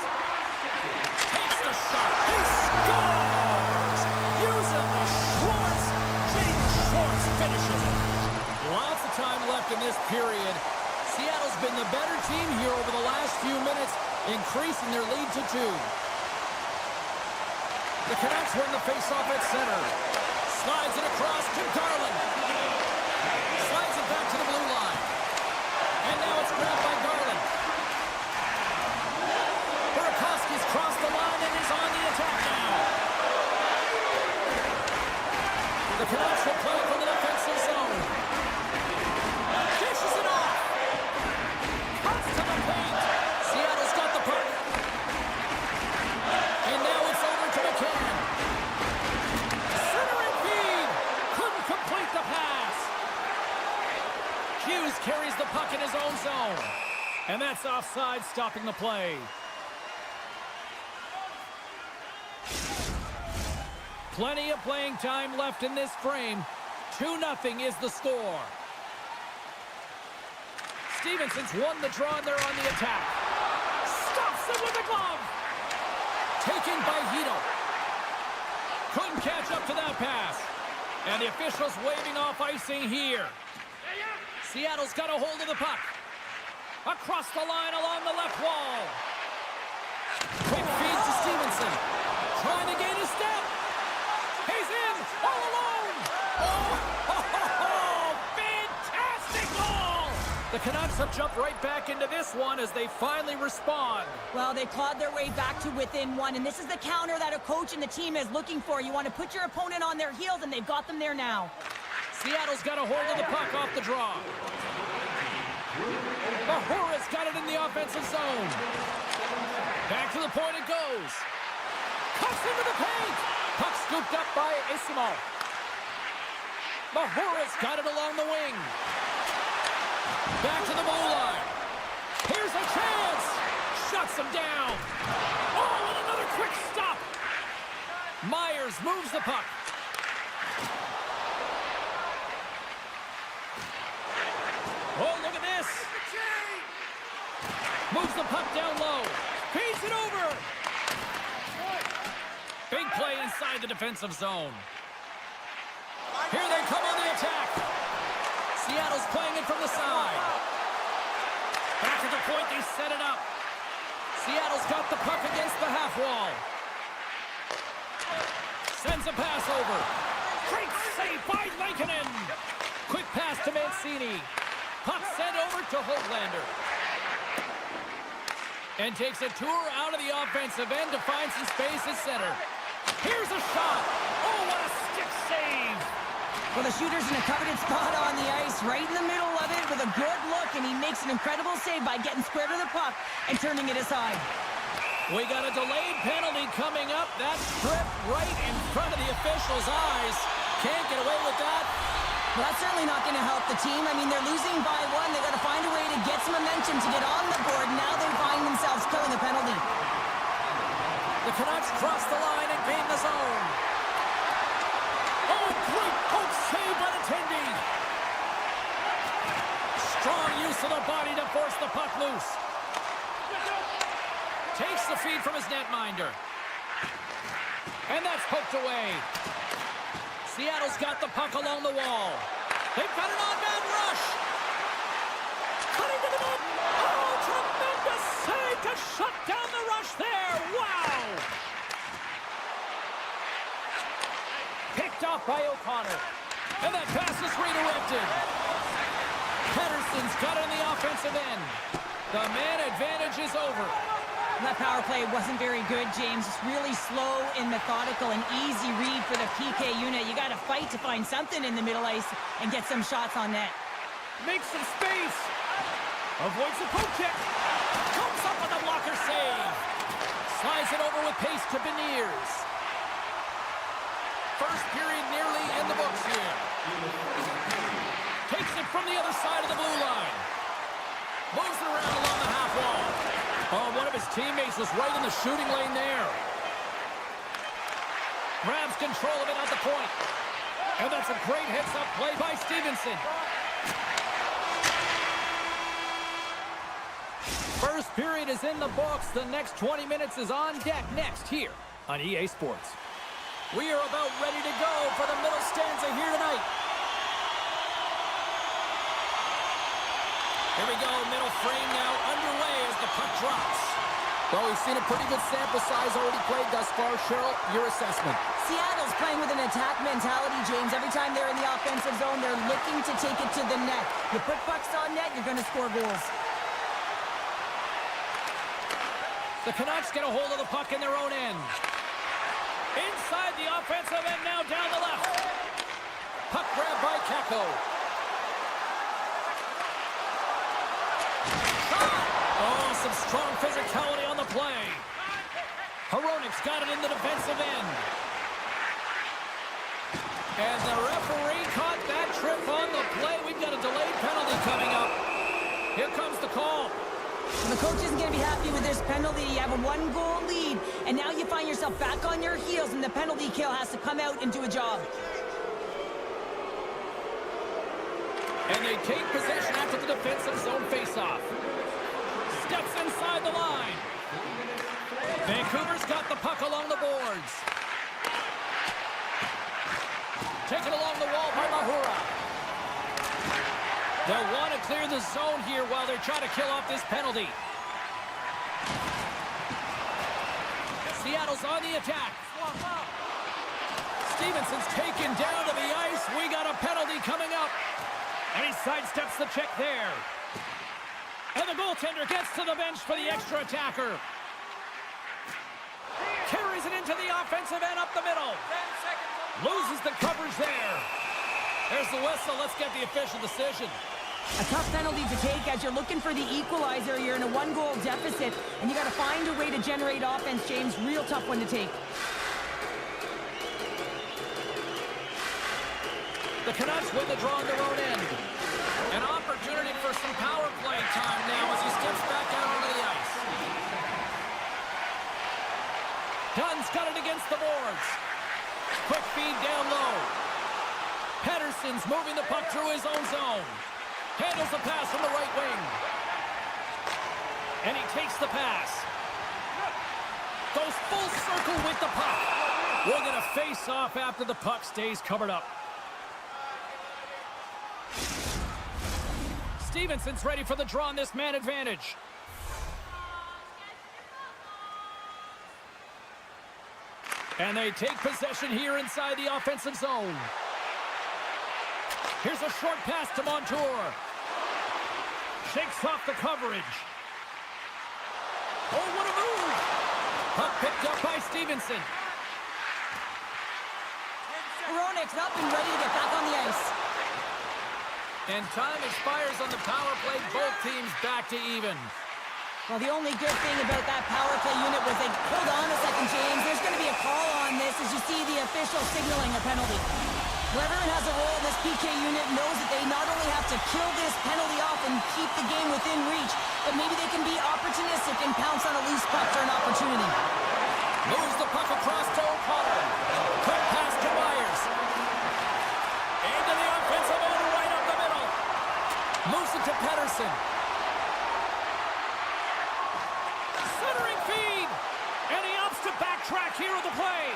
S1: Takes the shot. He scores! Using the Schwartz. Jaden Schwartz finishes it. Lots of time left in this period. Seattle's been the better team here over the last few minutes, increasing their lead to 2. The Canucks win the faceoff at center. Slides it across to Garland. Slides it back to the blue line. And now it's grabbed by Garland. Burakovsky's crossed the line and is on the attack now. The Canucks will play from the defensive zone. Dishes it off. Cuts to the paint. Seattle's got the puck. And now it's over to McCann. Centering feed. Couldn't complete the pass. Hughes carries the puck in his own zone. And that's offside, stopping the play. Plenty of playing time left in this frame. 2-0 is the score. Stevenson's won the draw and they're on the attack. Stops it with a glove. Taken by Hito. Couldn't catch up to that pass. And the officials waving off icing here. Seattle's got a hold of the puck. Across the line along the left wall. Quick feed to Stevenson. Trying to gain a step. He's in all alone. Oh, fantastic goal. The Canucks have jumped right back into this one as they finally respond.
S2: Well, they clawed their way back to within 1, and this is the counter that a coach and the team is looking for. You want to put your opponent on their heels, and they've got them there now.
S1: Seattle's got a hold of the puck off the draw. Bahura's got it in the offensive zone. Back to the point it goes. Cuts into the paint. Puck scooped up by Isimo. Bahura's got it along the wing. Back to the goal line. Here's a chance. Shuts him down. Oh, and another quick stop. Myers moves the puck. Oh, look at this. Moves the puck down low. Feeds it over. Big play inside the defensive zone. Here they come on the attack. Seattle's playing it from the side. Back at the point, they set it up. Seattle's got the puck against the half wall. Sends a pass over. Great save by Lankinen. Quick pass to Mancini. Puck sent over to Hoglander. And takes a tour out of the offensive end to find some space at center. Here's a shot. Oh, what a stick save.
S2: Well, the shooter's in a coveted spot on the ice, right in the middle of it with a good look, and he makes an incredible save by getting square to the puck and turning it aside.
S1: We got a delayed penalty coming up. That stripped right in front of the officials' eyes. Can't get away with that.
S2: Well, that's certainly not going to help the team. I mean, they're losing by 1. They've got to find a way to get some momentum to get on the board. Now they find themselves killing a penalty.
S1: The Canucks cross the line and gain the zone. Oh, great poke save by the Tendy. Strong use of the body to force the puck loose. Takes the feed from his netminder. And that's poked away. Seattle's got the puck along the wall. They've got an on-man rush. Cutting to the net. Oh, tremendous save to shut down the rush there. Wow. Picked off by O'Connor. And that pass is redirected. Pettersson's got it on the offensive end. The man advantage is over.
S2: That power play wasn't very good, James. It's really slow and methodical and easy read for the PK unit. You got to fight to find something in the middle ice and get some shots on net.
S1: Makes some space. Avoids the poke check. Comes up with a blocker save. Slides it over with pace to Beniers. First period nearly in the books here. Takes it from the other side of the blue line. Moves it around along the half wall. Oh, one of his teammates was right in the shooting lane there. Grabs control of it at the point. And that's a great heads-up play by Stevenson. First period is in the books. The next 20 minutes is on deck next here on EA Sports. We are about ready to go for the middle stanza here tonight. Here we go, middle frame now underway as the puck drops. Well, we've seen a pretty good sample size already played thus far. Cheryl, your assessment.
S2: Seattle's playing with an attack mentality, James. Every time they're in the offensive zone, they're looking to take it to the net. You put pucks on net, you're going to score goals.
S1: The Canucks get a hold of the puck in their own end. Inside the offensive end now down the left. Puck grab by Kako. Oh, some strong physicality on the play. Hronik's got it in the defensive end. And the referee caught that trip on the play. We've got a delayed penalty coming up. Here comes the call.
S2: The coach isn't going to be happy with this penalty. You have a one-goal lead, and now you find yourself back on your heels, and the penalty kill has to come out and do a job.
S1: And they take possession after the defensive zone faceoff. Steps inside the line. Vancouver's got the puck along the boards. Taken along the wall by Mahura. They'll want to clear the zone here while they're trying to kill off this penalty. Seattle's on the attack. Stevenson's taken down to the ice. We got a penalty coming up. And he sidesteps the check there. And the goaltender gets to the bench for the extra attacker. Carries it into the offensive end up the middle. Loses the coverage there. There's the whistle. Let's get the official decision.
S2: A tough penalty to take as you're looking for the equalizer. You're in a one-goal deficit, and you got to find a way to generate offense, James. Real tough one to take.
S1: The Canucks win the draw on their own end. An opportunity for some power play time now as he steps back out onto the ice. Dunn's got it against the boards. Quick feed down low. Pettersson's moving the puck through his own zone. Handles the pass from the right wing. And he takes the pass. Goes full circle with the puck. We'll get a face-off after the puck stays covered up. Stevenson's ready for the draw on this man advantage. And they take possession here inside the offensive zone. Here's a short pass to Montour. Shakes off the coverage. Oh, what a move! Puck picked up by Stevenson.
S2: Hronik's up and ready to get back on the ice.
S1: And time expires on the power play. Both teams back to even.
S2: Well, the only good thing about that power play unit was they, hold on a second, James. There's going to be a call on this as you see the official signaling a penalty. Whoever has a role in this PK unit knows that they not only have to kill this penalty off and keep the game within reach, but maybe they can be opportunistic and pounce on a loose puck for an opportunity.
S1: Moves the puck across to O'Connor. Quick pass to Myers. Into the offensive end right up the middle. Moves it to Pettersson. Centering feed. And he opts to backtrack here on the play.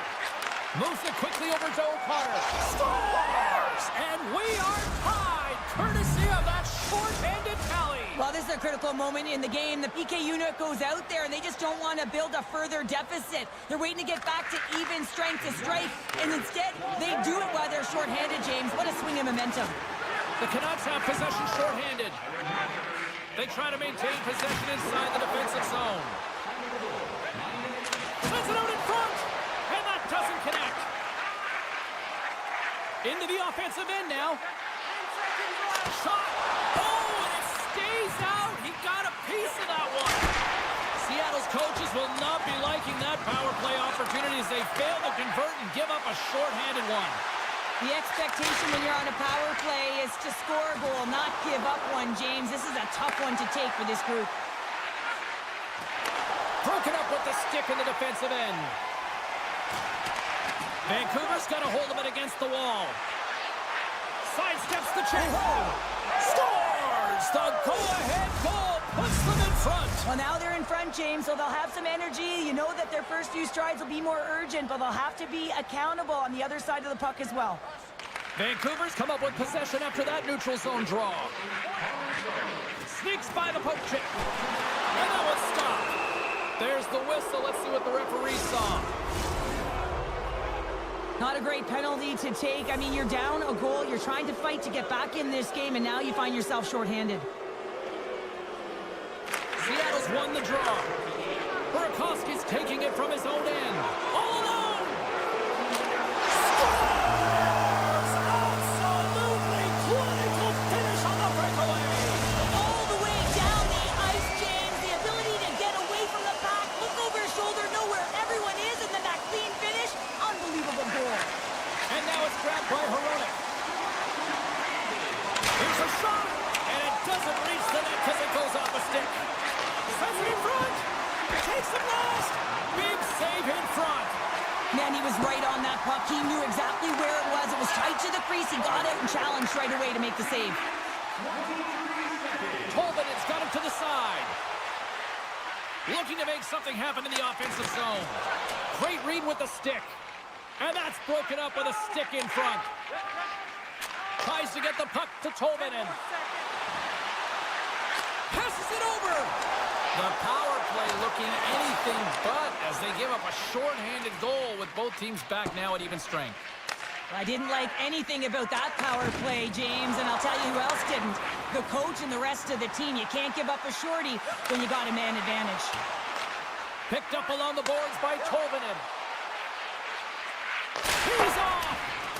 S1: Moves it quickly over to O'Connor. Scores! And we are tied, courtesy of that short-handed tally.
S2: Well, this is a critical moment in the game. The PK unit goes out there, and they just don't want to build a further deficit. They're waiting to get back to even strength to strike, and instead, they do it while they're short-handed, James. What a swing of momentum.
S1: The Canucks have possession short-handed. They try to maintain possession inside the defensive zone. Sends it out in front. And that doesn't connect. Into the offensive end now. Shot. Oh, and it stays out. He got a piece of that one. Seattle's coaches will not be liking that power play opportunity as they fail to convert and give up a shorthanded one.
S2: The expectation when you're on a power play is to score a goal, not give up one, James. This is a tough one to take for this group.
S1: Broken up with the stick in the defensive end. Vancouver's got a hold of it against the wall. Sidesteps the check. Scores! The go-ahead goal puts them in front.
S2: Well, now they're in front, James, so they'll have some energy. You know that their first few strides will be more urgent, but they'll have to be accountable on the other side of the puck as well.
S1: Vancouver's come up with possession after that neutral zone draw. Sneaks by the poke check. And that one's stopped. There's the whistle. Let's see what the referee saw.
S2: Not a great penalty to take. I mean, you're down a goal. You're trying to fight to get back in this game, and now you find yourself shorthanded.
S1: Seattle's won the draw. Burakovsky's taking it from his own end. All alone! Scores! Absolutely clinical finish on the breakaway!
S2: All the way down the ice, James. The ability to get away from the pack, look over his shoulder, know where everyone is, and then that clean finish. Unbelievable goal.
S1: And now it's grabbed by Hronek. Here's a shot, and it doesn't reach the net because it goes off a stick. Sends it in front. Takes it last. Big save in front.
S2: Man, he was right on that puck. He knew exactly where it was. It was tight to the crease. He got out and challenged right away to make the save.
S1: Tolbin has got him to the side. Looking to make something happen in the offensive zone. Great read with the stick. And that's broken up with a stick in front. Tries to get the puck to Tolbin. Passes it over. The power play looking anything but as they give up a shorthanded goal with both teams back now at even strength.
S2: I didn't like anything about that power play, James, and I'll tell you who else didn't. The coach and the rest of the team. You can't give up a shorty when you got a man advantage.
S1: Picked up along the boards by Tolvanen. He's off!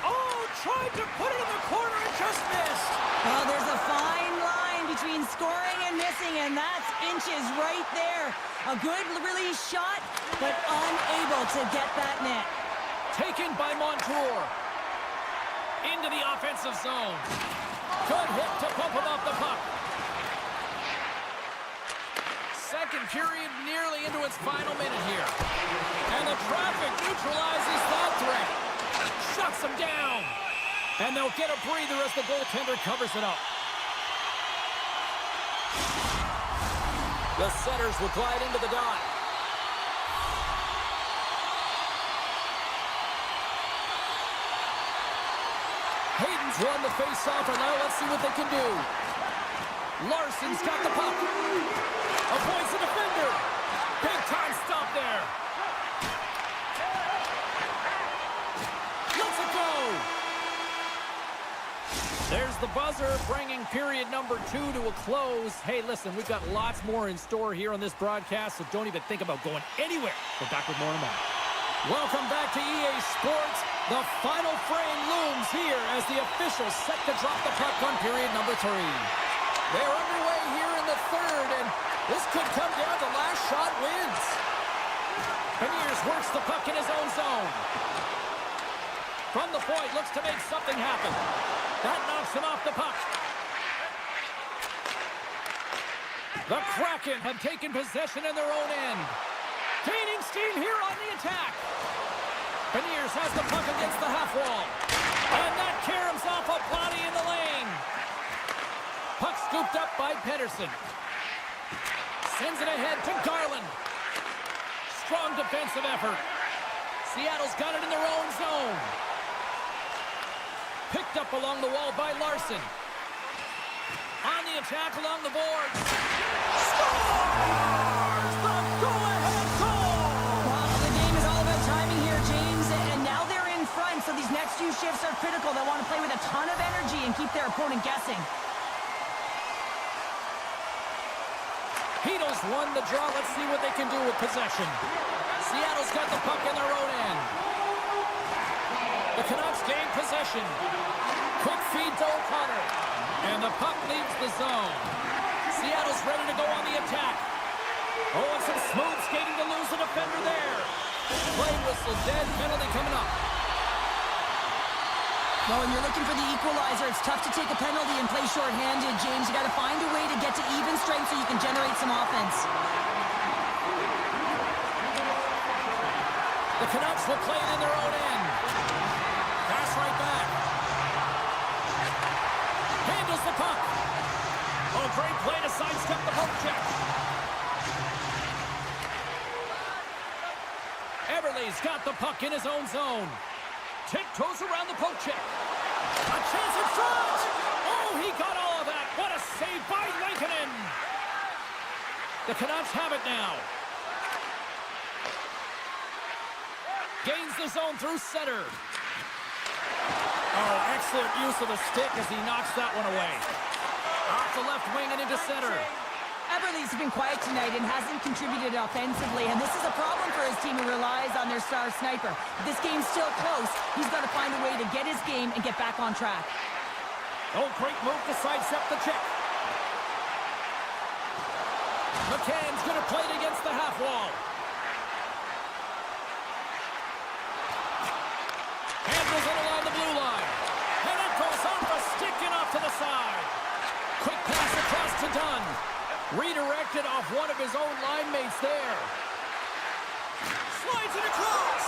S1: Oh, tried to put it in the corner and just missed.
S2: Well, there's a fine line between scoring and missing, and that's inches right there. A good release shot, but unable to get that net.
S1: Taken by Montour. Into the offensive zone. Good hit to bump him off the puck. Second period nearly into its final minute here. And the traffic neutralizes that threat. Shuts him down. And they'll get a breather as the goaltender covers it up. The setters will glide into the dot. Hayden's won the face-off, and now let's see what they can do. Larson's got the puck. Avoids the defender. Big-time stop there. Let's it go. There's the buzzer, bringing period number 2 to a close. Hey, listen, we've got lots more in store here on this broadcast, so don't even think about going anywhere. We're back with more in a moment. Welcome back to EA Sports. The final frame looms here as the officials set to drop the puck on period number 3. They're underway here in the third, and this could come down to last shot wins. Beniers works the puck in his own zone. From the point, looks to make something happen. That knocks him off the puck. The Kraken have taken possession in their own end. Gaining steam here on the attack. Beniers has the puck against the half wall. And that caroms off a body in the lane. Puck scooped up by Pedersen. Sends it ahead to Garland. Strong defensive effort. Seattle's got it in their own zone. Picked up along the wall by Larson. On the attack along the boards. Scores! The go-ahead goal!
S2: Well, the game is all about timing here, James, and now they're in front, so these next few shifts are critical. They want to play with a ton of energy and keep their opponent guessing.
S1: Hedo's won the draw. Let's see what they can do with possession. Seattle's got the puck in their own end. The Canucks gain possession. Quick feed to O'Connor. And the puck leaves the zone. Seattle's ready to go on the attack. Oh, and some smooth skating to lose the defender there. Play whistle dead, penalty coming up.
S2: Well, when you're looking for the equalizer, it's tough to take a penalty and play shorthanded, James. You got to find a way to get to even strength so you can generate some offense.
S1: The Canucks will play it in their own end. Pass right back. Handles the puck. Oh, great play to sidestep the poke check. Everly's got the puck in his own zone. Tiptoes around the poke check. A chance in front. Oh, he got all of that. What a save by Lankinen. The Canucks have it now. Gains the zone through center. Oh, excellent use of the stick as he knocks that one away. Off the left wing and into center.
S2: Everly's been quiet tonight and hasn't contributed offensively, and this is a problem for his team who relies on their star sniper. If this game's still close, he's got to find a way to get his game and get back on track.
S1: Oh, great move to sidestep the check. McCann's going to play it against the half wall. Handles it along the blue line. And it goes off a stick and off to the side. Quick pass across to Dunn. Redirected off one of his own line mates there. Slides it across.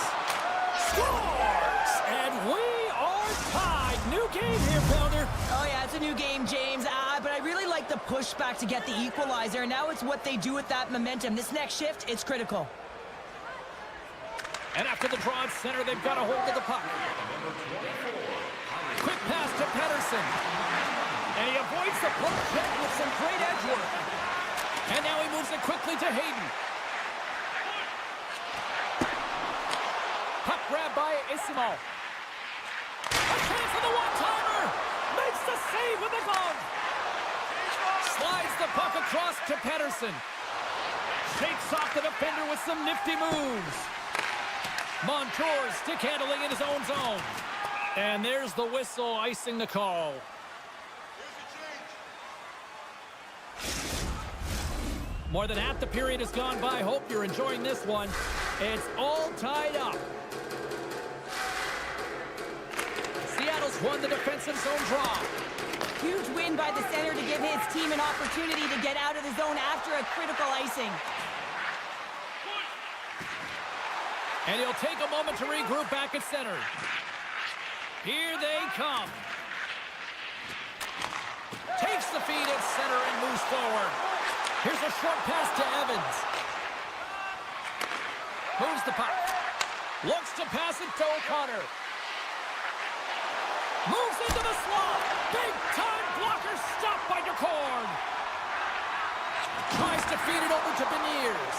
S1: Scores! And we are tied. New game here, Pounder.
S2: Oh, yeah, it's a new game, James. But I really like the pushback to get the equalizer. Now it's what they do with that momentum. This next shift, it's critical.
S1: And after the draw at center, they've got a hold of the puck. Quick pass to Pettersson. And he avoids the poke check with some great edge work. And now he moves it quickly to Hayden. Puck grab by Isimo. A chance for the one-timer. Makes the save with the glove. Slides the puck across to Pettersson. Shakes off the defender with some nifty moves. Montour stick handling in his own zone. And there's the whistle icing the call. More than half the period has gone by. Hope you're enjoying this one. It's all tied up. Seattle's won the defensive zone draw.
S2: Huge win by the center to give his team an opportunity to get out of the zone after a critical icing.
S1: And he'll take a moment to regroup back at center. Here they come. Takes the feed at center and moves forward. Here's a short pass to Evans. Moves the puck. Looks to pass it to O'Connor. Moves into the slot. Big time blocker stopped by DeCorn. Tries to feed it over to Beniers.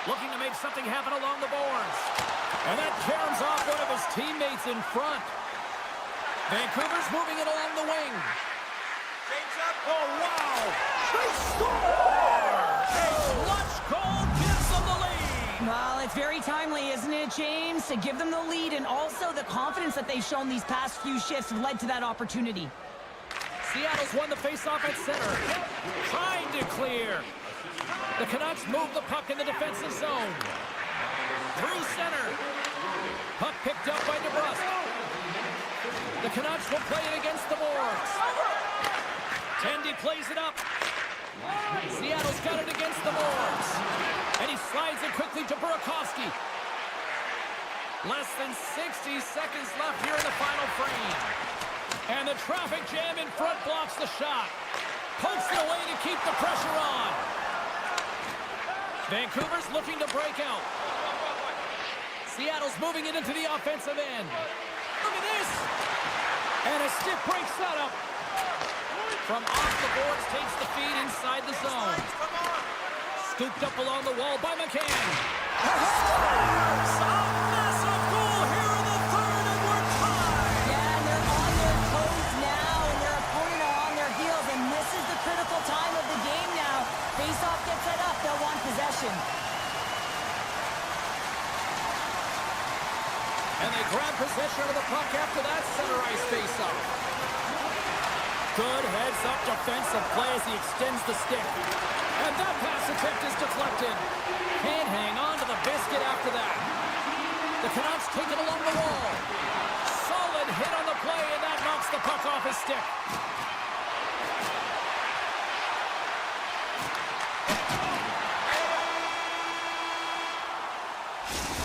S1: Looking to make something happen along the boards. And that caroms off one of his teammates in front. Vancouver's moving it along the wing. Oh, wow! They score! A clutch goal gives them the lead!
S2: Well, it's very timely, isn't it, James? To give them the lead, and also the confidence that they've shown these past few shifts have led to that opportunity.
S1: Seattle's won the faceoff at center. Trying to clear. The Canucks move the puck in the defensive zone. Through center. Puck picked up by DeBrusque. The Canucks will play it against the boards. Tendy plays it up. Seattle's got it against the boards. And he slides it quickly to Burakovsky. Less than 60 seconds left here in the final frame. And the traffic jam in front blocks the shot. Pokes it away to keep the pressure on. Vancouver's looking to break out. Seattle's moving it into the offensive end. Look at this. And a stiff break setup. From off the boards, takes the feed inside the zone. Scooped up along the wall by McCann. Scores! A massive goal here in the third, and we're tied.
S2: Yeah, and they're on their toes now, and their opponent are on their heels, and this is the critical time of the game now. Face-off gets set up, they'll want possession.
S1: And they grab possession of the puck after that center ice face-off. Good heads-up defensive play as he extends the stick. And that pass attempt is deflected. Can't hang on to the biscuit after that. The Canucks take it along the wall. Solid hit on the play, and that knocks the puck off his stick.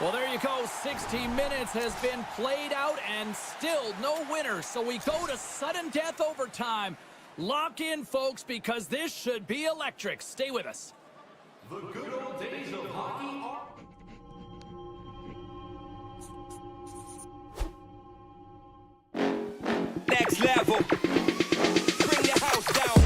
S1: Well, there you go. 60 minutes has been played out and still no winner. So we go to sudden death overtime. Lock in, folks, because this should be electric. Stay with us.
S3: The good old days of hockey are...
S4: Next level. Bring the house down.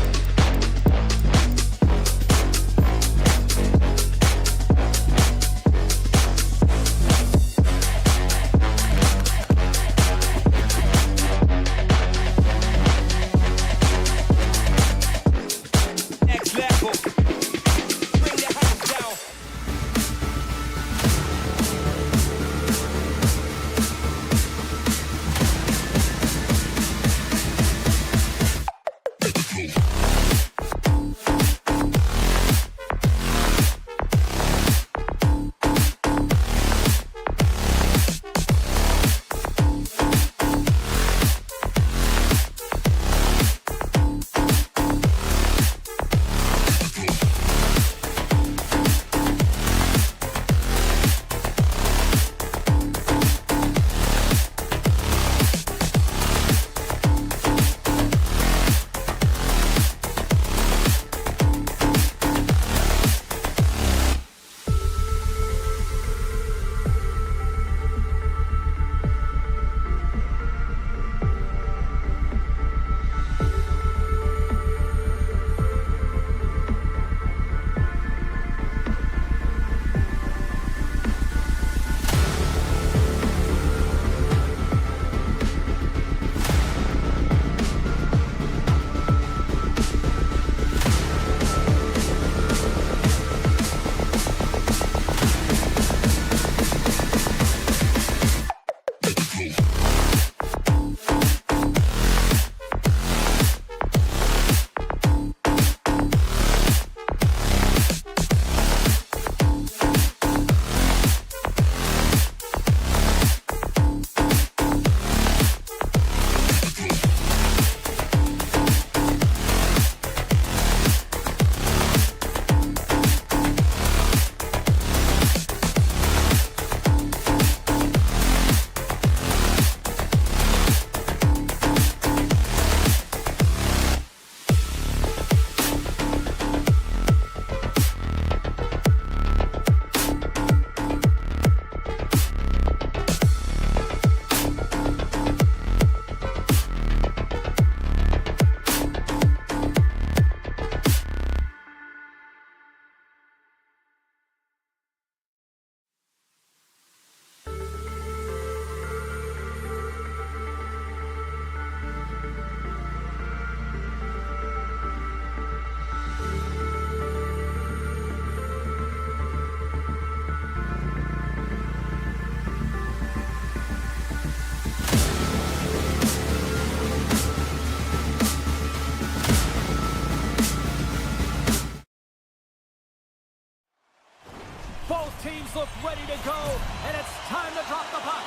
S1: Teams look ready to go, and it's time to drop the puck.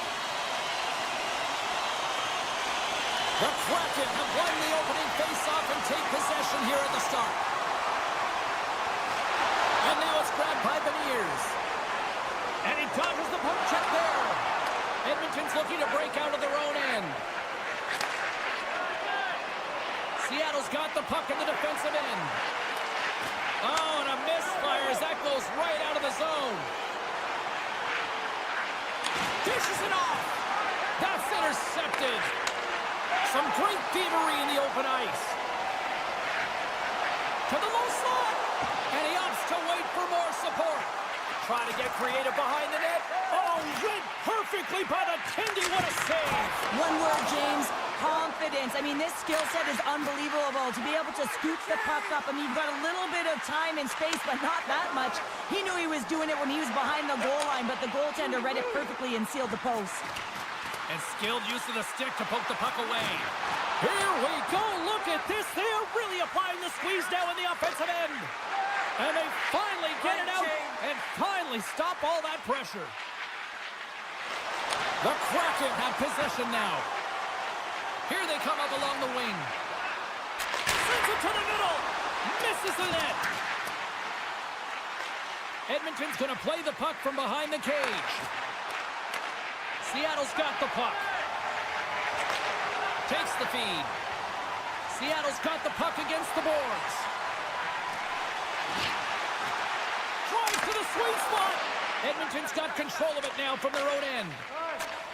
S1: The Kraken have won the opening face-off and take possession here at the start. And now it's grabbed by Beniers. And he dodges the poke check there. Edmonton's looking to break out of their own end. Seattle's got the puck in the defensive end. Oh, and a misfire as that goes right out of the zone. Dishes it off. That's intercepted. Some great thievery in the open ice. To the low slot. And he opts to wait for more support. Try to get creative behind the net. Oh, Oh, read perfectly by the Tendy. What a save.
S2: One word, James. Confidence. I mean, this skill set is unbelievable. To be able to scoop the puck up. I mean, you've got a little bit of time and space, but not that much. He knew he was doing it when he was behind the goal line, but the goaltender read it perfectly and sealed the post.
S1: And skilled use of the stick to poke the puck away. Here we go. Look at this. They are really applying the squeeze now in the offensive end. And they finally get it out and finally stop all that pressure. The Kraken have possession now. Here they come up along the wing. Sends it to the middle. Misses the net. Edmonton's going to play the puck from behind the cage. Seattle's got the puck. Takes the feed. Seattle's got the puck against the boards. Drives to the sweet spot. Edmonton's got control of it now from their own end.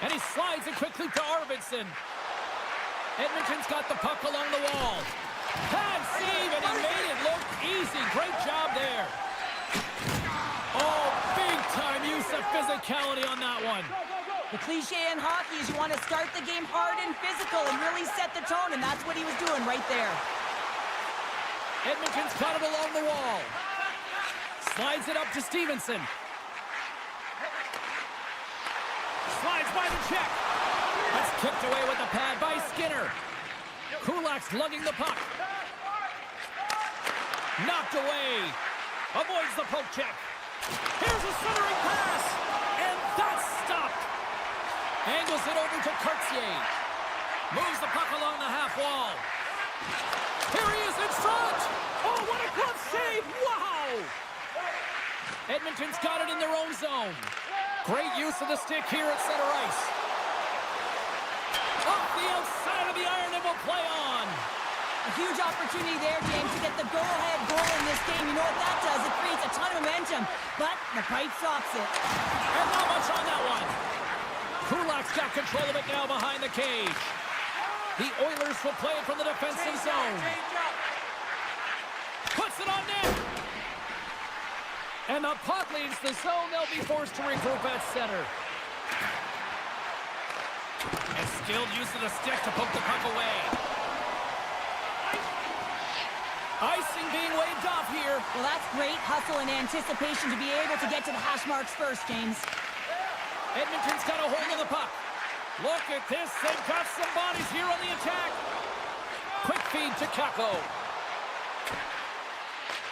S1: And he slides it quickly to Arvidsson. Edmonton's got the puck along the wall. Pad save, and he made it look easy. Great job there. Oh, big-time use of physicality on that one.
S2: The cliche in hockey is you want to start the game hard and physical and really set the tone, and that's what he was doing right there.
S1: Edmonton's got it along the wall. Slides it up to Stevenson. Slides by the check. That's kicked away with the pad by Skinner. Kulak's lugging the puck. Knocked away. Avoids the poke check. Here's a centering pass. And that's stopped. Angles it over to Cartier. Moves the puck along the half wall. Here he is in front. Oh, what a glove save. Wow. Edmonton's got it in their own zone. Great use of the stick here at center ice. Off the outside of the iron and will play on.
S2: A huge opportunity there, James, to get the go-ahead goal in this game. You know what that does? It creates a ton of momentum, but the pipe stops it.
S1: And not much on that one. Kulak's got control of it now behind the cage. The Oilers will play it from the defensive zone. Puts it on net. And the puck leaves the zone. They'll be forced to regroup at center. And skilled use of the stick to poke the puck away. Icing being waved off here.
S2: Well, that's great hustle and anticipation to be able to get to the hash marks first, James.
S1: Edmonton's got a hold of the puck. Look at this. They've got some bodies here on the attack. Quick feed to Kako.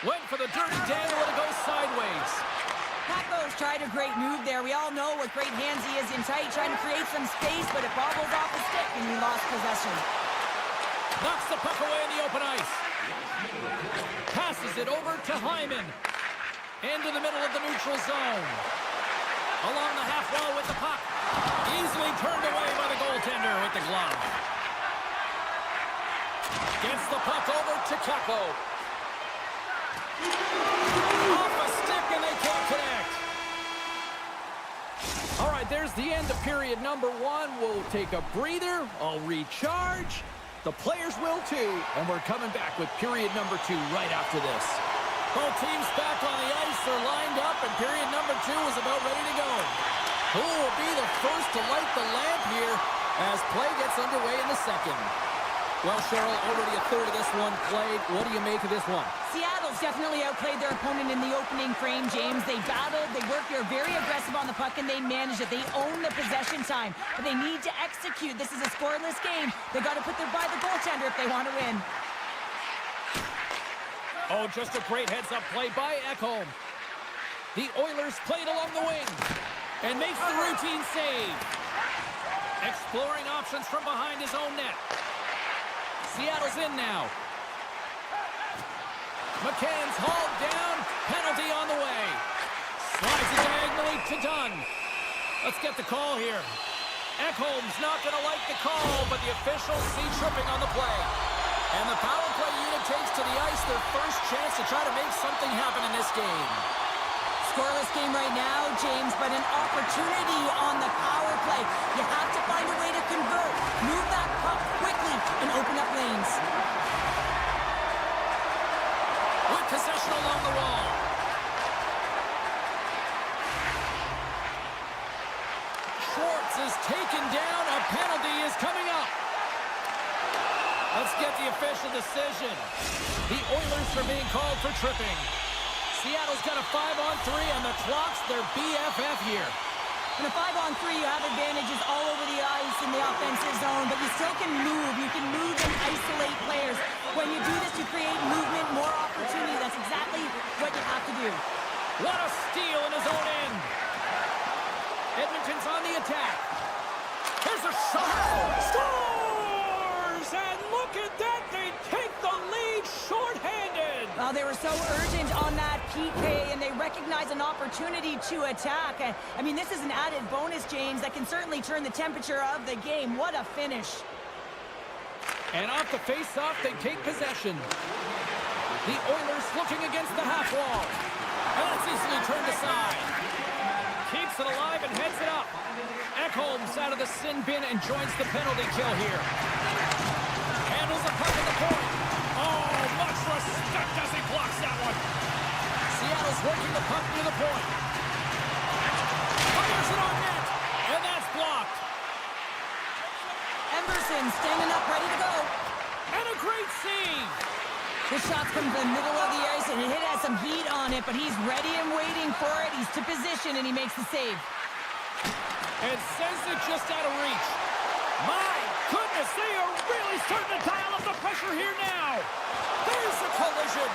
S1: Went for the dirty dangle and it goes sideways.
S2: Kako's tried a great move there. We all know what great hands he is in tight, trying to create some space, but it bobbles off the stick and he lost possession.
S1: Knocks the puck away in the open ice. Passes it over to Hyman. Into the middle of the neutral zone. Along the half wall with the puck. Easily turned away by the goaltender with the glove. Gets the puck over to Kako. Off a stick and they can't connect. All right, there's the end of period number one. We'll take a breather. I'll recharge. The players will too. And we're coming back with period number two right after this. Both teams back on the ice. They're lined up and period number two is about ready to go. Who will be the first to light the lamp here as play gets underway in the second? Well, Cheryl, already a third of this one played. What do you make of this one?
S2: Seattle's definitely outplayed their opponent in the opening frame, James. They battled, they worked, they're very aggressive on the puck, and they managed it. They own the possession time, but they need to execute. This is a scoreless game. They got to put their by the goaltender if they want to win.
S1: Oh, just a great heads-up play by Ekholm. The Oilers played along the wing and makes the routine save. Exploring options from behind his own net. Seattle's in now. McCann's hauled down. Penalty on the way. Slides it diagonally to Dunn. Let's get the call here. Ekholm's not going to like the call, but the officials see tripping on the play. And the power play unit takes to the ice their first chance to try to make something happen in this game.
S2: Scoreless game right now, James, but an opportunity on the power play. You have to find a way to convert. Move that puck quickly and open up lanes.
S1: With possession along the wall. taken down. A penalty is coming up. Let's get the official decision. The Oilers are being called for tripping. Seattle's got a 5-on-3, and the clock's their BFF here.
S2: In a 5-on-3, you have advantages all over the ice in the offensive zone, but you still can move. You can move and isolate players. When you do this, you create movement, more opportunity. That's exactly what you have to do.
S1: What a steal in his own end. Edmonton's on the attack. Here's a shot. Scores! And look at that. They take the lead shorthanded.
S2: They were so urgent on that PK, and they recognize an opportunity to attack. I mean, this is an added bonus, James, that can certainly turn the temperature of the game. What a finish.
S1: And off the face-off, they take possession. The Oilers looking against the half wall. And that's easily turned aside. Keeps it alive and heads it up. Ekholm's out of the sin bin and joins the penalty kill here. Handles the puck at the point. Oh, much respect as he blocks that one. Seattle's working the puck near the point. Fires it on net. And that's blocked.
S2: Emerson standing up, ready to go.
S1: And a great save.
S2: This shot's from the middle of the ice, and it has some heat on it, but he's ready and waiting for it. He's to position, and he makes the save.
S1: And sends it just out of reach. My goodness, they are really starting to dial up the pressure here now. There's the collision.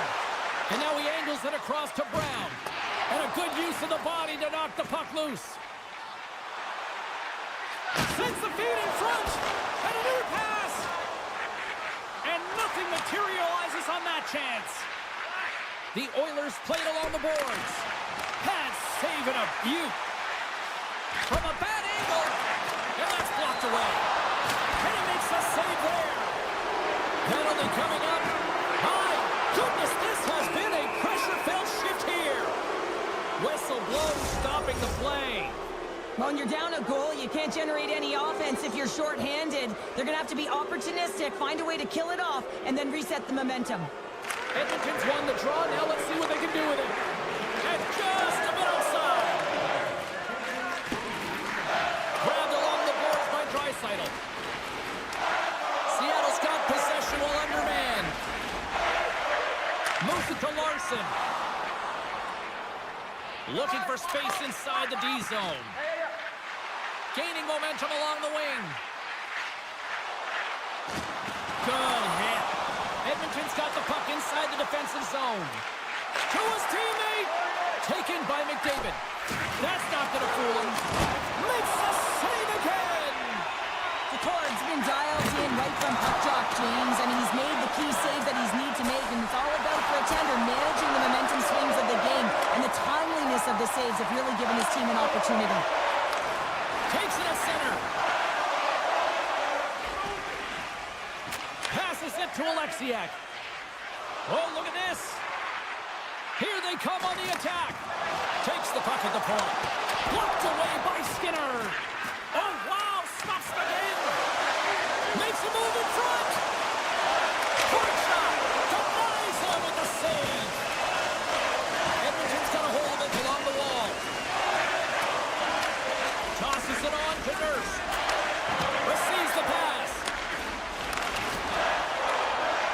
S1: And now he angles it across to Brown. And a good use of the body to knock the puck loose. Sends the feed in front. And a new pass. And nothing materializes on that chance. The Oilers played along the boards. Pass save and a beaut. From a bad angle. And that's blocked away. And he makes the save there. Penalty coming up. My goodness, this has been a pressure-filled shift here. Whistle blows, stopping the play.
S2: When you're down a goal, you can't generate any offense if you're shorthanded. They're going to have to be opportunistic, find a way to kill it off, and then reset the momentum.
S1: Edmonton's won the draw. Now let's see what they can do with it. And just a bit outside. Grabbed along the boards by Draisaitl. Seattle's got possession while undermanned. Moves it to Larson. Looking for space inside the D zone. Gaining momentum along the wing. Good hit. Edmonton's got the puck inside the defensive zone. To his teammate. Taken by McDavid. That's not going to fool him. Makes the save again.
S2: The cord's been dialed in right from puck drop, James. I mean, he's made the key save that he's need to make, and it's all about for a tender managing the momentum swings of the game, and the timeliness of the saves have really given his team an opportunity.
S1: Takes it at center. Passes it to Alexiak. Oh, look at this. Here they come on the attack. Takes the puck at the point. Blocked away by Skinner. Oh, wow. Stops the game. Makes a move in front. Point shot. Denies him with the save. Edmonton's got a hold of it along the wall. Tosses it on to Nurse. Receives the pass.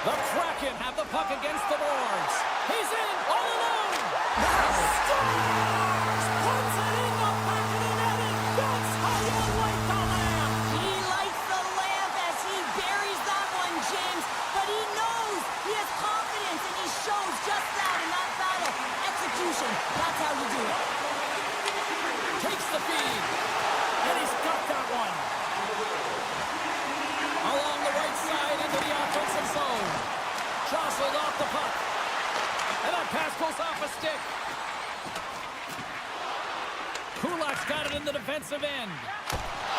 S1: The Kraken have the puck against the boards. He's in, all alone. Scores! Puts it in the back of the net, and that's how you light the lamp.
S2: He lights the lamp as he buries that one, James, but he knows he has confidence, and he shows just that in that battle. Execution, that's how you do it.
S1: Takes the feed, and he's got that one. Along the right side into the offensive zone. Jostled off the puck. And that pass goes off a stick. Kulak's got it in the defensive end.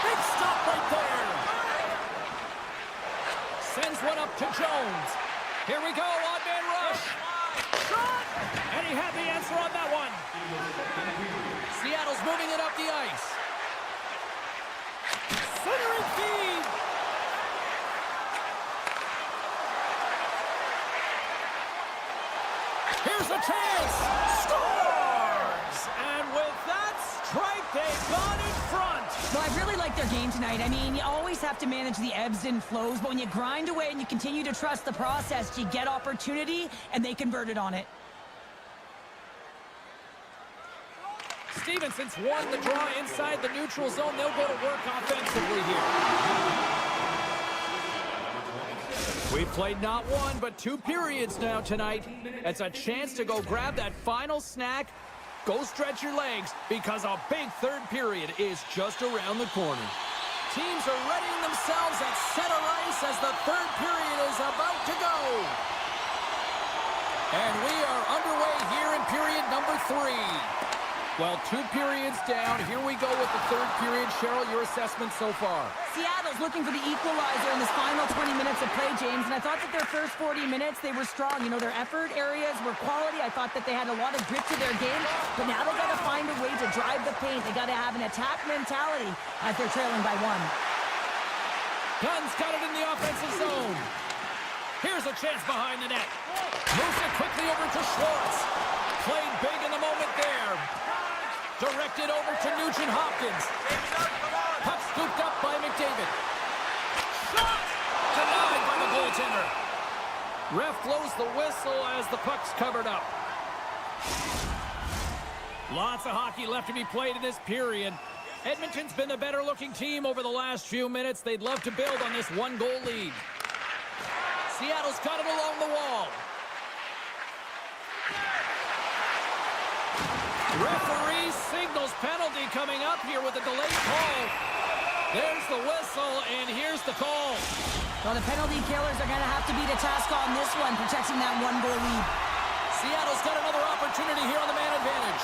S1: Big stop right there. Sends one up to Jones. Here we go, odd-man rush. Shot! And he had the answer on that one. Seattle's moving it up the ice. Centering feed. Here's a chance. Scores! And with that strike, they got in front.
S2: Well, I really like their game tonight. I mean, you always have to manage the ebbs and flows, but when you grind away and you continue to trust the process, you get opportunity, and they converted on it.
S1: Stevenson's won the draw inside the neutral zone. They'll go to work offensively here. We've played not one, but 2 periods now tonight. It's a chance to go grab that final snack. Go stretch your legs, because a big third period is just around the corner. Teams are readying themselves at center ice as the third period is about to go. And we are underway here in period number 3. Well, 2 periods down. Here we go with the third period. Cheryl, your assessment so far?
S2: Seattle's looking for the equalizer in this final 20 minutes of play, James, and I thought that their first 40 minutes, they were strong. You know, their effort areas were quality. I thought that they had a lot of grit to their game, but now they got to find a way to drive the paint. They got to have an attack mentality as they're trailing by 1.
S1: Gunn's got it in the offensive zone. Here's a chance behind the net. Moves it quickly over to Schwartz. Played big in the moment there. Directed over to Nugent-Hopkins. Puck scooped up by McDavid. Shot! Denied by the goaltender. Ref blows the whistle as the puck's covered up. Lots of hockey left to be played in this period. Edmonton's been the better-looking team over the last few minutes. They'd love to build on this 1-goal lead. Seattle's got it along the wall. Referee signals penalty coming up here with a delayed call. There's the whistle, and here's the call.
S2: Well, the penalty killers are going to have to beat a task on this one, protecting that 1-goal lead.
S1: Seattle's got another opportunity here on the man advantage.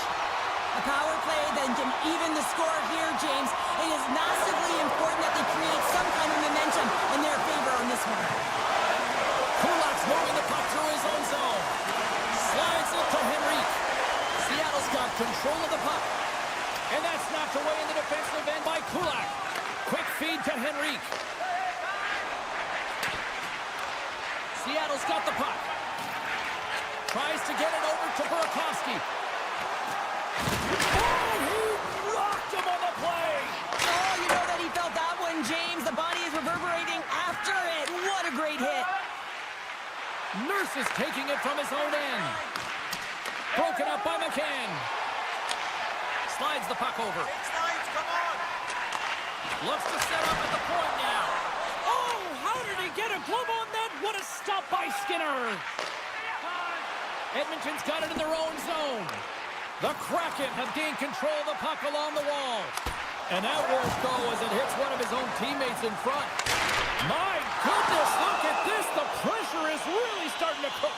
S2: A power play then can even the score here, James. It is massively important that they create some kind of momentum in their favor on this one.
S1: Kulak's moving the puck through his own zone. Slides it to Henrique. Seattle's got control of the puck. And that's knocked away in the defensive end by Kulak. Quick feed to Henrique. Seattle's got the puck. Tries to get it over to Burakovsky. Oh, he rocked him on the play.
S2: Oh, you know that he felt that one, James. The body is reverberating after it. What a great hit.
S1: Nurse is taking it from his own end. Broken up by McCann. Slides the puck over. Looks to set up at the point now. Oh, how did he get a glove on that? What a stop by Skinner. Edmonton's got it in their own zone. The Kraken have gained control of the puck along the wall. And that won't go as it hits one of his own teammates in front. My goodness, look at this. The pressure is really starting to cook.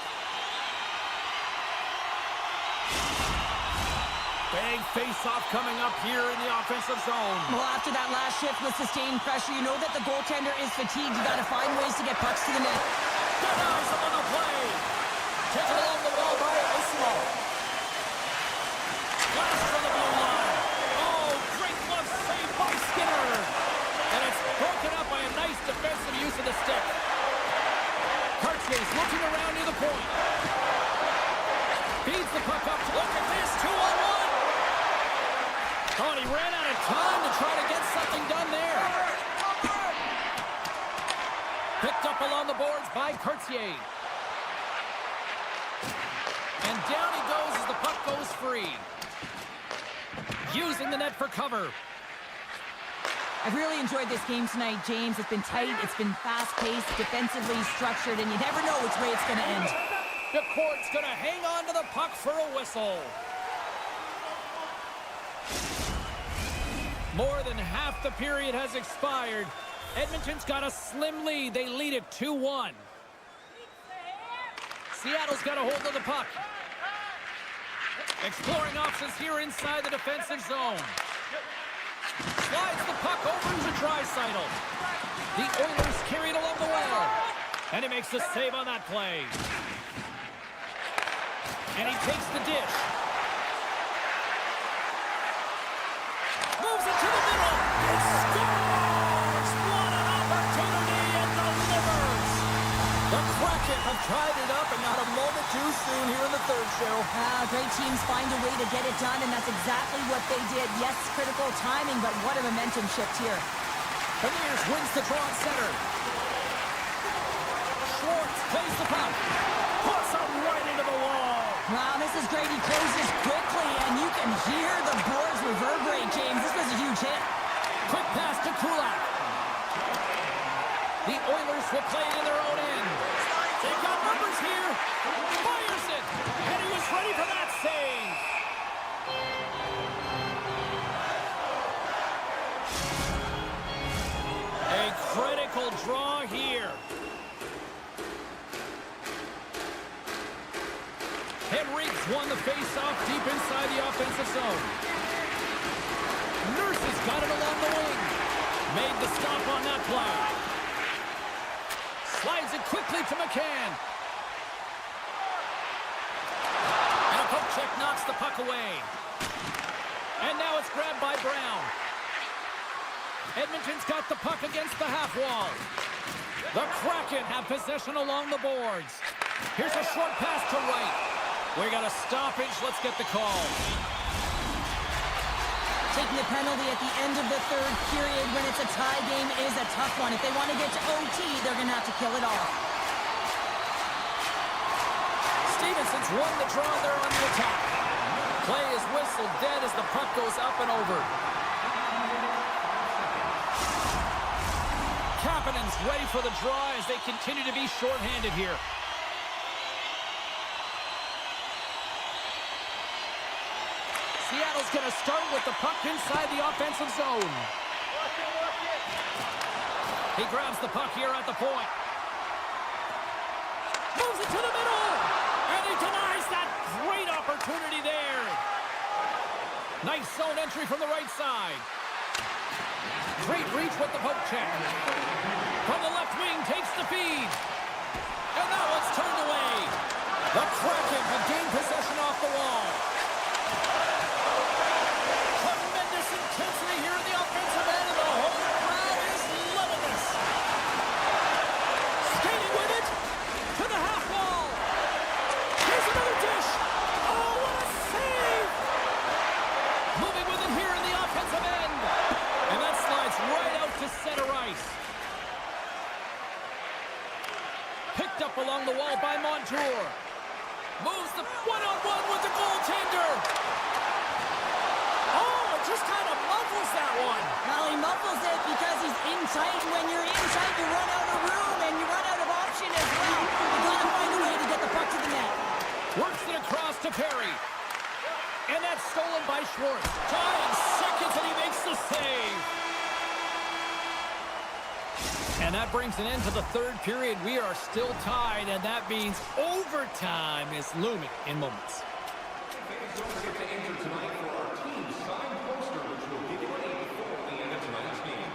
S1: Big face-off coming up here in the offensive zone.
S2: Well, after that last shift with sustained pressure, you know that the goaltender is fatigued. You got to find ways to get pucks to the net.
S1: Denies him on the play. Taken along the wall by Osmo. Glass from the blue line. Oh, great glove save by Skinner. And it's broken up by a nice defensive use of the stick. Cartier's looking around near the point. Feeds the puck up. Look at this, 2-on-1. Oh, and he ran out of time to try to get something done there. Picked up along the boards by Cartier. And down he goes as the puck goes free. Using the net for cover.
S2: I've really enjoyed this game tonight, James. It's been tight, it's been fast-paced, defensively structured, and you never know which way it's going to end.
S1: The court's going to hang on to the puck for a whistle. More than half the period has expired. Edmonton's got a slim lead. They lead it 2-1. Seattle's got a hold of the puck. Exploring options here inside the defensive zone. Slides the puck over to Draisaitl. The Oilers carry it along the wall. And he makes the save on that play. And he takes the dish. Moves it to the middle. He scores! What an opportunity and delivers! The Kraken Kraken have tied it up and not a moment too soon here in the third, Cheryl.
S2: Great teams find a way to get it done, and that's exactly what they did. Yes, critical timing, but what a momentum shift here.
S1: Beniers wins the draw at center. Schwartz plays the puck. Puts him right into the wall.
S2: Wow, this is great. He closes quickly, and you can hear the boards reverberate, James. This was a huge hit.
S1: Quick pass to Kulak. The Oilers will play it in their own end. They've got numbers here. Fires it. And he was ready for that save. A critical draw here. Henrique's won the face-off deep inside the offensive zone. Nurse has got it along the wing. Made the stop on that play. Slides it quickly to McCann. And a poke check knocks the puck away. And now it's grabbed by Brown. Edmonton's got the puck against the half wall. The Kraken have possession along the boards. Here's a short pass to right. We got a stoppage. Let's get the call.
S2: Taking a penalty at the end of the third period when it's a tie game is a tough one. If they want to get to OT, they're going to have to kill it off.
S1: Stevenson's won the draw there on the attack. Play is whistled dead as the puck goes up and over. Kapanen's ready for the draw as they continue to be shorthanded here. Seattle's going to start with the puck inside the offensive zone. He grabs the puck here at the point. Moves it to the middle. And he denies that great opportunity there. Nice zone entry from the right side. Great reach with the poke check. From the left wing, takes the feed. And that one's turned away. The Kraken have gained possession off the wall. Tremendous intensity here in the offensive end, and the whole crowd is loving this. Skating with it to the half wall. Here's another dish. Oh, what a save! Moving with it here in the offensive end. And that slides right out to center ice. Picked up along the wall by Montour. Moves the one-on-one with the goaltender. Oh, it just kind of muffles that one.
S2: Well, he muffles it because he's in tight. When you're in tight, you run out of room and you run out of option as well. You gotta find a way to get the puck to the net.
S1: Works it across to Perry. And that's stolen by Schwartz. Time seconds and he makes the save. And that brings an end to the third period. We are still tied, and that means overtime is looming in moments.
S3: Don't forget to enter tonight for our team signed poster, which will give away before the end of tonight's game.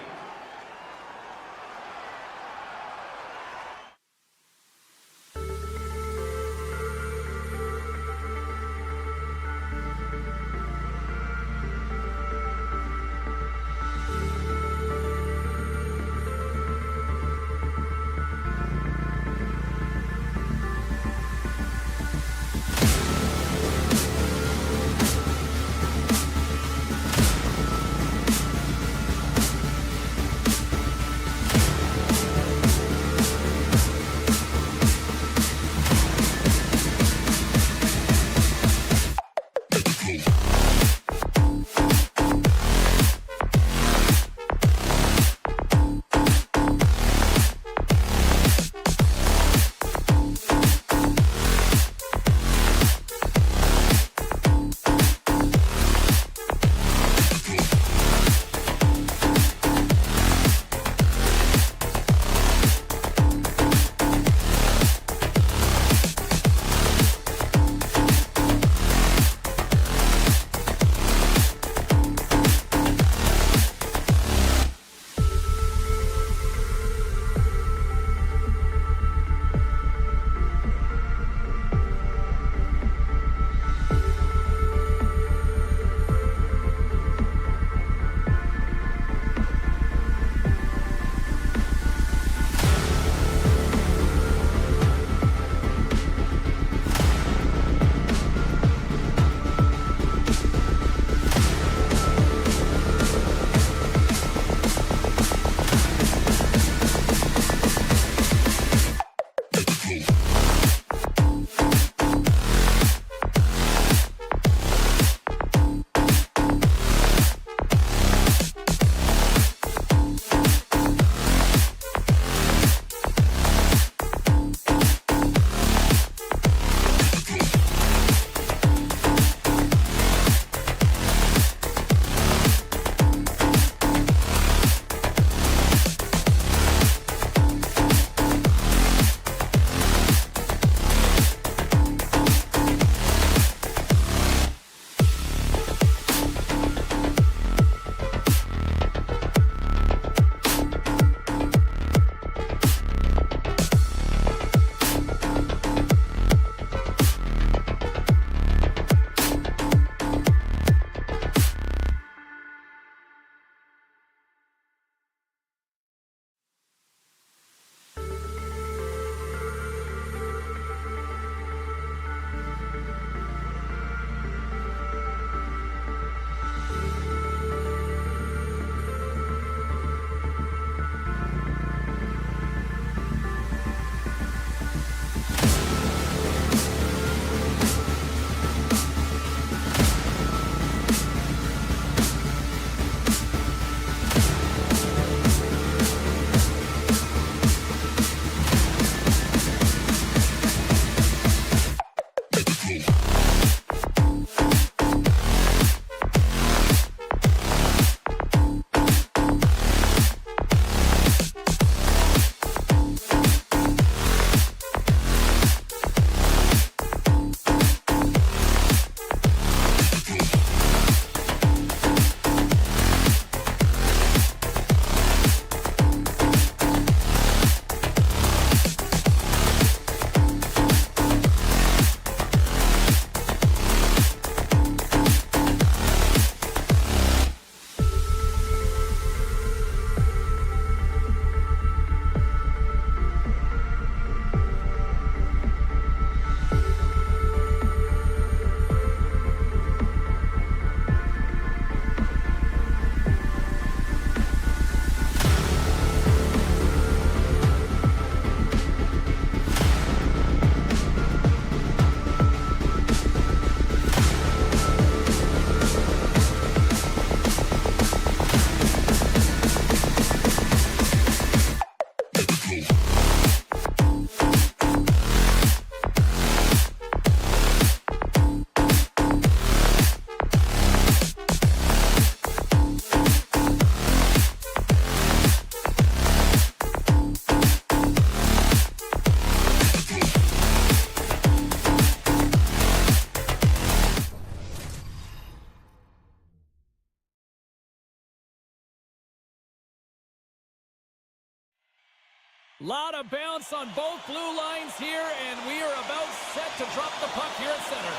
S1: Lot of bounce on both blue lines here, and we are about set to drop the puck here at center.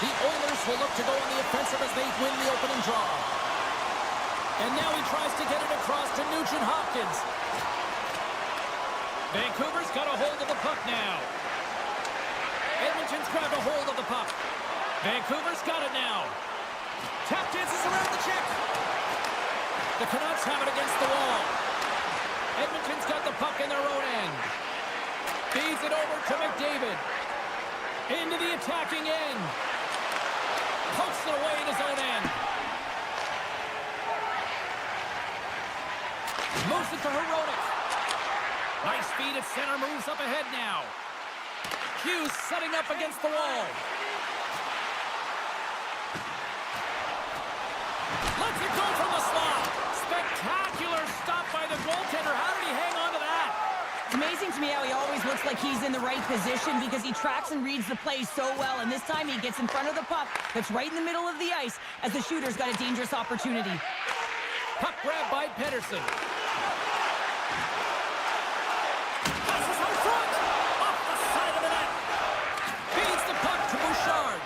S1: The Oilers will look to go on the offensive as they win the opening draw. And now he tries to get it across to Nugent Hopkins. Vancouver's got a hold of the puck now. Edmonton's grabbed a hold of the puck. Vancouver's got it now. Tap dances around the check. The Canucks have it against the wall. Edmonton's got the puck in their own end. Feeds it over to McDavid. Into the attacking end. Pokes it away in his own end. Moves it to Heronic. Nice feed at center. Moves up ahead now. Hughes setting up against the wall. Lets it go from the slot. Spectacular stop by the goaltender. How did he hang on to that?
S2: It's amazing to me how he always looks like he's in the right position because he tracks and reads the play so well. And this time he gets in front of the puck that's right in the middle of the ice as the shooter's got a dangerous opportunity.
S1: Puck grab by Pedersen. Passes out front. Off the side of the net. Feeds the puck to Bouchard.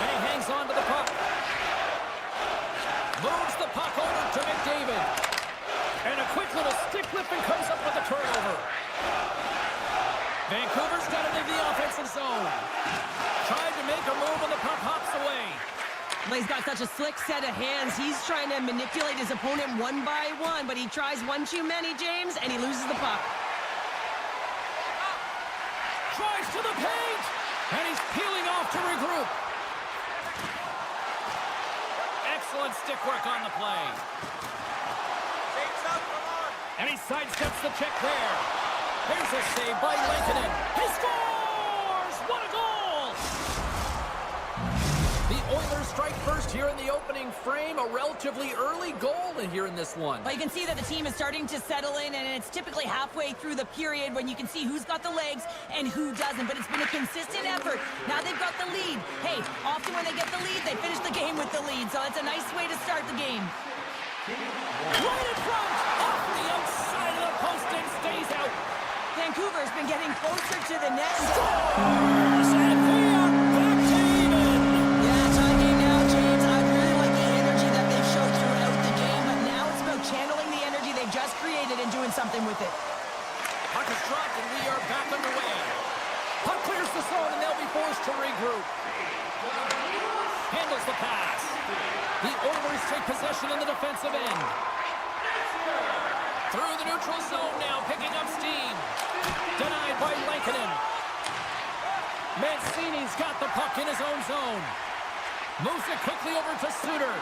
S1: And he hangs on to the puck. Moves the puck over to McDavid. And a quick little stick lifting comes up with a turnover. Vancouver's got it in the offensive zone. Tried to make a move and the puck hops away.
S2: Well, he's got such a slick set of hands. He's trying to manipulate his opponent one by one, but he tries one too many, James, and he loses the puck.
S1: Tries to the paint. And he's peeling off to regroup. Excellent stick work on the play. And he sidesteps the check there. Here's a save by Lankinen. He scores! What a goal! The Oilers strike first here in the opening frame. A relatively early goal here in this one.
S2: Well, you can see that the team is starting to settle in, and it's typically halfway through the period when you can see who's got the legs and who doesn't. But it's been a consistent effort. Now they've got the lead. Hey, often when they get the lead, they finish the game with the lead. So it's a nice way to start the game.
S1: Right in front! Off the outside of the post and stays out.
S2: Vancouver's been getting closer to the net.
S1: Scores! And we are back to even.
S2: Yeah, tie game now, James. I really like the energy that they've showed throughout the game, but now it's about channeling the energy they've just created and doing something with it.
S1: Puck is dropped and we are back underway. Puck clears the zone and they'll be forced to regroup. Handles the pass. The Oilers take possession in the defensive end. Through the neutral zone now, picking up steam. Denied by Lankinen. Mancini's got the puck in his own zone. Moves it quickly over to Suter.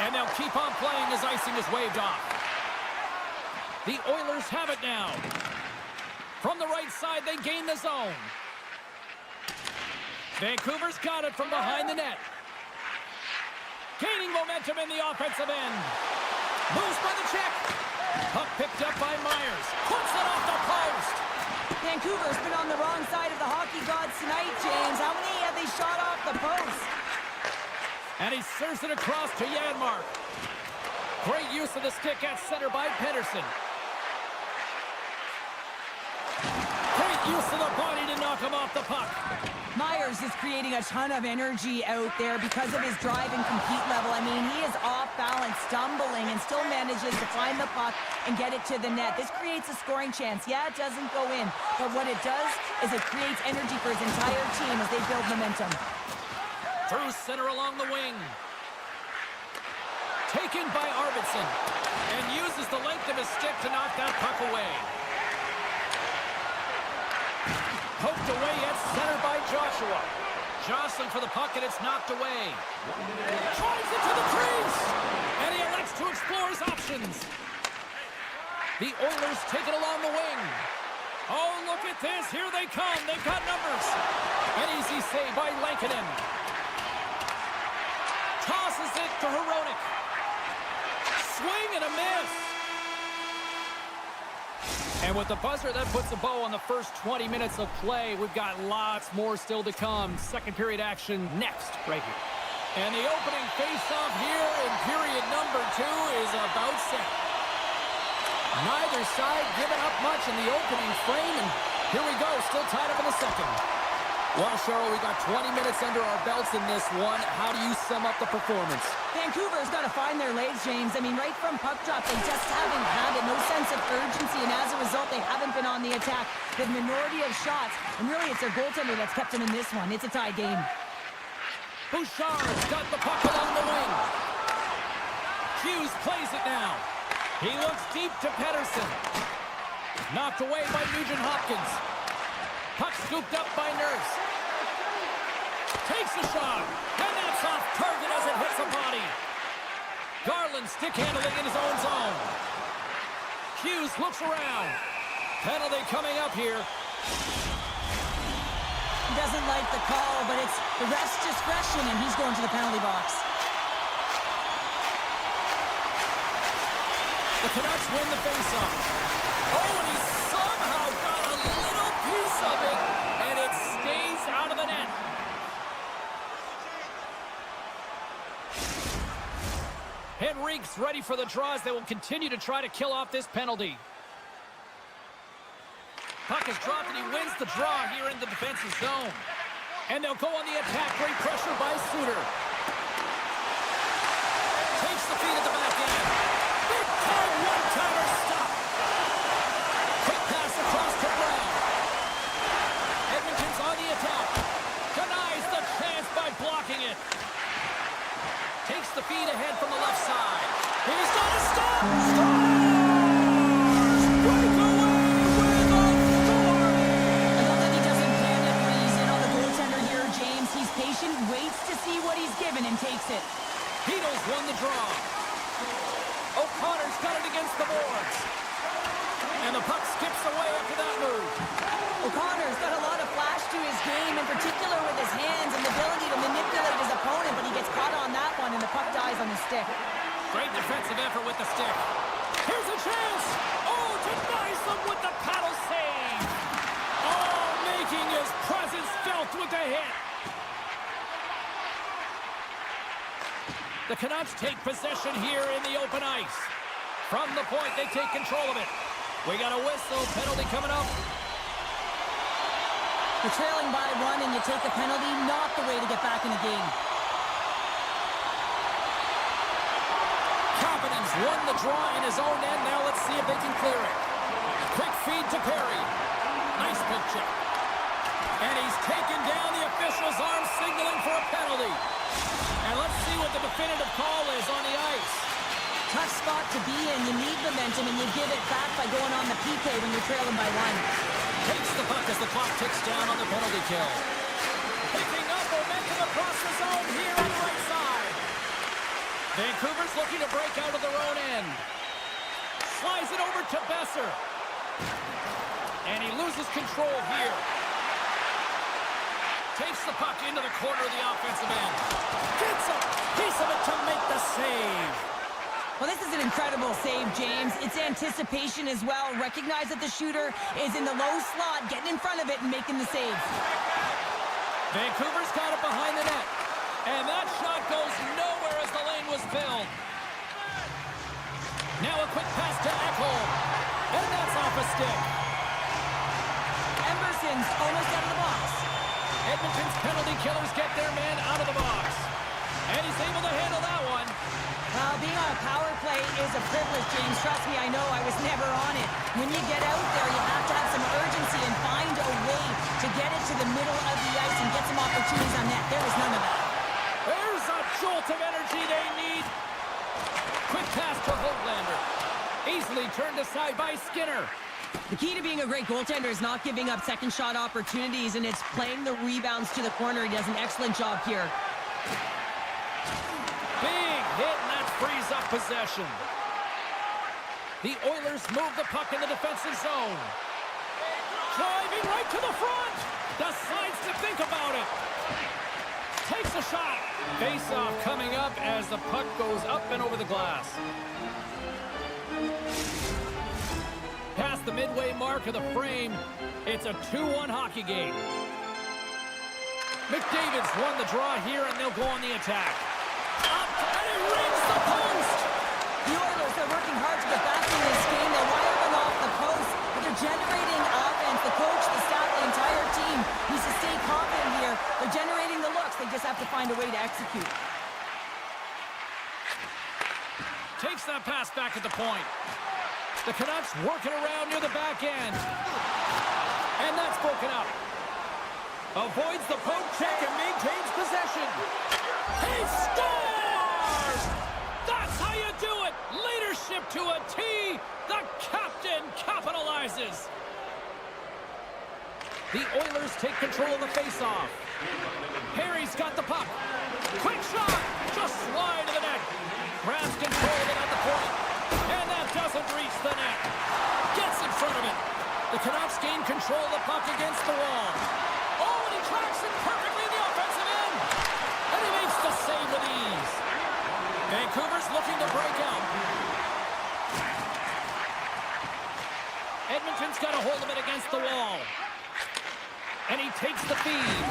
S1: And they'll keep on playing as icing is waved off. The Oilers have it now. From the right side, they gain the zone. Vancouver's got it from behind the net. Gaining momentum in the offensive end. Moves by the check. Puck picked up by Myers. Puts it off the post.
S2: Vancouver's been on the wrong side of the hockey gods tonight, James. How many have they shot off the post?
S1: And he serves it across to Janmark. Great use of the stick at center by Pedersen. Great use of the body to knock him off the puck.
S2: Myers is creating a ton of energy out there because of his drive and compete level. I mean, he is off balance, stumbling, and still manages to find the puck and get it to the net. This creates a scoring chance. Yeah, it doesn't go in, but what it does is it creates energy for his entire team as they build momentum.
S1: Through center along the wing. Taken by Arvidsson. And uses the length of his stick to knock that puck away. Poked away at center by Joshua. Jostling for the puck and it's knocked away. Drives it to the crease. And he elects to explore his options. The Oilers take it along the wing. Oh, look at this. Here they come. They've got numbers. An easy save by Lankinen. Tosses it to Heronic. Swing and a miss. And with the buzzer, that puts a bow on the first 20 minutes of play. We've got lots more still to come. Second period action next, right here. And the opening face-off here in period number 2 is about set. Neither side giving up much in the opening frame, and here we go, still tied up in the second. Well, Cheryl, we got 20 minutes under our belts in this one. How do you sum up the performance?
S2: Vancouver's got to find their legs, James. I mean, right from puck drop, they just haven't had it. No sense of urgency, and as a result, they haven't been on the attack. The minority of shots, and really it's their goaltender that's kept them in this one. It's a tie game.
S1: Bouchard's got the puck along the wing. Hughes plays it now. He looks deep to Pedersen. Knocked away by Nugent-Hopkins. Puck scooped up by Nurse. Takes a shot, and that's off target as it hits a body. Garland stick handling in his own zone. Hughes looks around. Penalty coming up here.
S2: He doesn't like the call, but it's the ref's discretion, and he's going to the penalty box.
S1: The Canucks win the faceoff. Oh, and he somehow got a little piece of it, and it stays out of the net. Henrique's ready for the draws. They will continue to try to kill off this penalty. Puck is dropped, and he wins the draw here in the defensive zone. And they'll go on the attack. Great pressure by Suter. Takes the feed at the back end. Big time one-timer stop. Quick pass across to Brown. Edmonton's on the attack. Denies the chance by blocking it. Takes the feed ahead from the left side. He's got to stop.
S2: And takes it.
S1: Beatles won the draw. O'Connor's got it against the boards. And the puck skips away after that move.
S2: O'Connor's got a lot of flash to his game, in particular with his hands and the ability to manipulate his opponent, but he gets caught on that one, and the puck dies on his stick.
S1: Great defensive effort with the stick. Here's a chance. Oh, denies them with the paddle save. Oh, making his presence felt with the hit. The Canucks take possession here in the open ice. From the point, they take control of it. We got a whistle, penalty coming up.
S2: You're trailing by one and you take a penalty, not the way to get back in the game.
S1: Kapanen's won the draw in his own end. Now let's see if they can clear it. Quick feed to Perry. Nice poke check. And he's taken down the official's arm, signaling for a penalty. And let's see what the definitive call is on the ice.
S2: Tough spot to be in. You need momentum, and you give it back by going on the PK when you're trailing by one.
S1: Takes the puck as the clock ticks down on the penalty kill. Picking up momentum across the zone here on the right side. Vancouver's looking to break out of their own end. Slides it over to Besser. And he loses control here. Takes the puck into the corner of the offensive end. Gets a piece of it to make the save.
S2: Well, this is an incredible save, James. It's anticipation as well. Recognize that the shooter is in the low slot, getting in front of it and making the save.
S1: Vancouver's got it behind the net. And that shot goes nowhere as the lane was filled. Now a quick pass to Ekholm. And that's off a stick.
S2: Emerson's almost out of the box.
S1: Edmonton's penalty killers get their man out of the box. And he's able to handle that one.
S2: Well, being on a power play is a privilege, James. Trust me, I know. I was never on it. When you get out there, you have to have some urgency and find a way to get it to the middle of the ice and get some opportunities on net. There was none of that.
S1: There's a jolt of energy they need. Quick pass to Hoglander. Easily turned aside by Skinner.
S2: The key to being a great goaltender is not giving up second shot opportunities, and it's playing the rebounds to the corner. He does an excellent job here.
S1: Big hit, and that frees up possession. The Oilers move the puck in the defensive zone. Driving right to the front. Decides to think about it. Takes a shot. Face-off coming up as the puck goes up and over the glass. Past the midway mark of the frame, it's a 2-1 hockey game. McDavid's won the draw here, and they'll go on the attack. Up, and he rings the post!
S2: The Oilers are working hard to get back in this game. They want to execute.
S1: Takes that pass back at the point. The Canucks working around near the back end. And that's broken up. Avoids the poke check and maintains possession. He scores! That's how you do it! Leadership to a T. The captain capitalizes. The Oilers take control of the faceoff. Harry's got the puck. Quick shot! Just slide to the net. Grabs control of it at the point. And that doesn't reach the net. Gets in front of it. The Canucks gain control of the puck against the wall. Oh, and he tracks it perfectly in the offensive end. And he makes the save with ease. Vancouver's looking to break out. Edmonton's got a hold of it against the wall. And he takes the feed.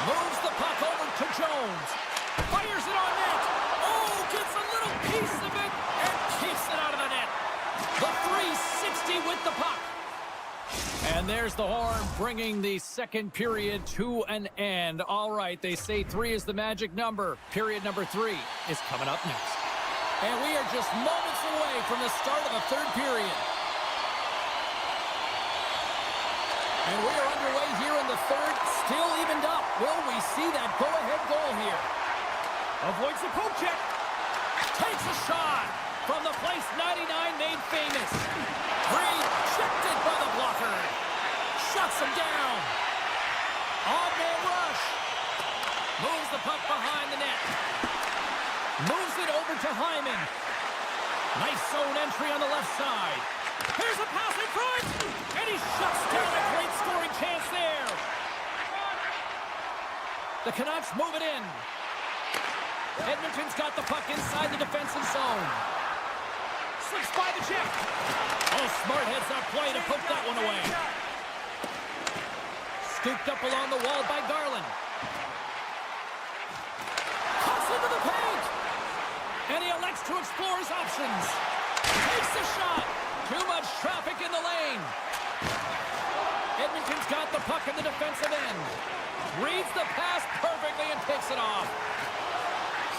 S1: Moves the puck over to Jones. Fires it on net. Oh, gets a little piece of it and keeps it out of the net. The 360 with the puck. And there's the horn, bringing the second period to an end. All right, they say 3 is the magic number. Period number 3 is coming up next. And we are just moments away from the start of the third period. And we are underway here in the third, still evened up. Will we see that go-ahead goal here? Avoids the poke check. Takes a shot from the place 99 made famous. Rejected by the blocker. Shuts him down. Odd man rush. Moves the puck behind the net. Moves it over to Hyman. Nice zone entry on the left side. Here's a pass in front. And he shuts down a great scoring chance there. The Canucks move it in. Edmonton's got the puck inside the defensive zone. Slips by the check. Oh, smart heads up play to poke that one away. Scooped up along the wall by Garland. Cuts into the paint. And he elects to explore his options. Takes the shot. Too much traffic in the lane. Edmonton's got the puck in the defensive end. Reads the pass perfectly and picks it off.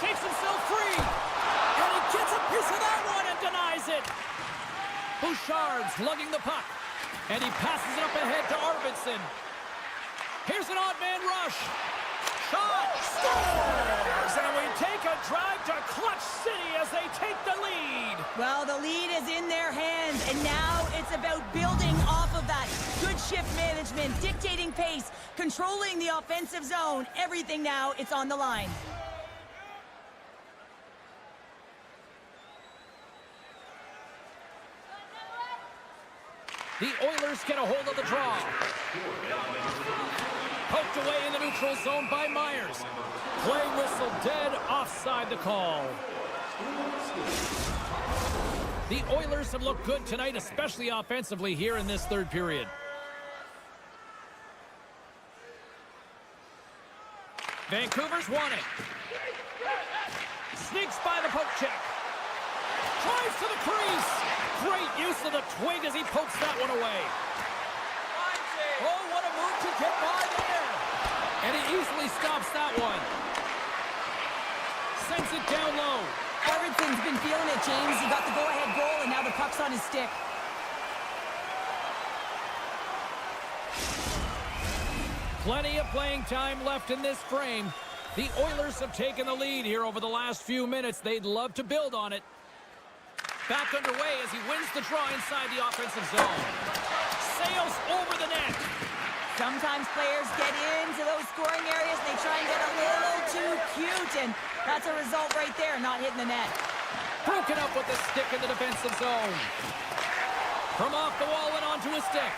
S1: Shakes himself free. And he gets a piece of that one and denies it. Bouchard's lugging the puck. And he passes it up ahead to Arvidsson. Here's an odd man rush. Shot. Scores! And we take a drive to Clutch City as they take the lead.
S2: Well, the lead is in their hands, and now it's about building off of that. Good shift management, dictating pace, controlling the offensive zone. Everything now, it's on the line.
S1: The Oilers get a hold of the draw. Poked away in the neutral zone by Myers. Play whistle dead, offside the call. The Oilers have looked good tonight, especially offensively here in this third period. Vancouver's won it. Sneaks by the poke check. Drives to the crease. Great use of the twig as he pokes that one away. Oh, what a move to get by there. And he easily stops that one. Sends it down low.
S2: Arvidsson's been feeling it, James. He got the go-ahead goal, and now the puck's on his stick.
S1: Plenty of playing time left in this frame. The Oilers have taken the lead here over the last few minutes. They'd love to build on it. Back underway as he wins the draw inside the offensive zone. Sails over the net.
S2: Sometimes players get into those scoring areas and they try and get a little too cute, and that's a result right there, not hitting the net.
S1: Broken up with the stick in the defensive zone. From off the wall and onto his stick.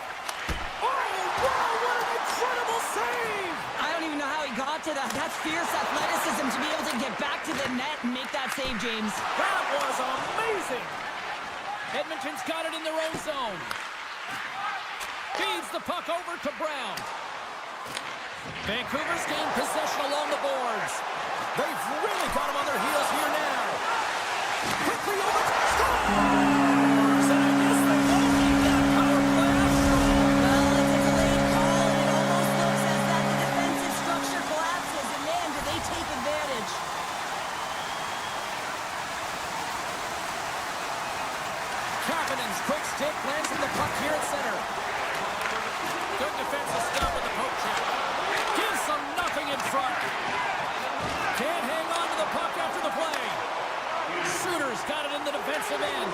S1: Oh, wow, what an incredible save!
S2: I don't even know how he got to that. That's fierce athleticism to be able to get back to the net and make that save, James.
S1: That was amazing! Edmonton's got it in their own zone. Feeds the puck over to Brown. Vancouver's gained possession along the boards. They've really got him on their heels here now. Quickly over to scores! And I guess they won't need that power play after all.
S2: Well, it's a delayed call, and it almost looks as that the defensive structure collapses. And man, do they take advantage.
S1: Kapanen's quick stick lands in the puck here at center. Good defensive stop with the poke check. Gives them nothing in front. Can't hang on to the puck after the play. Suter's got it in the defensive end.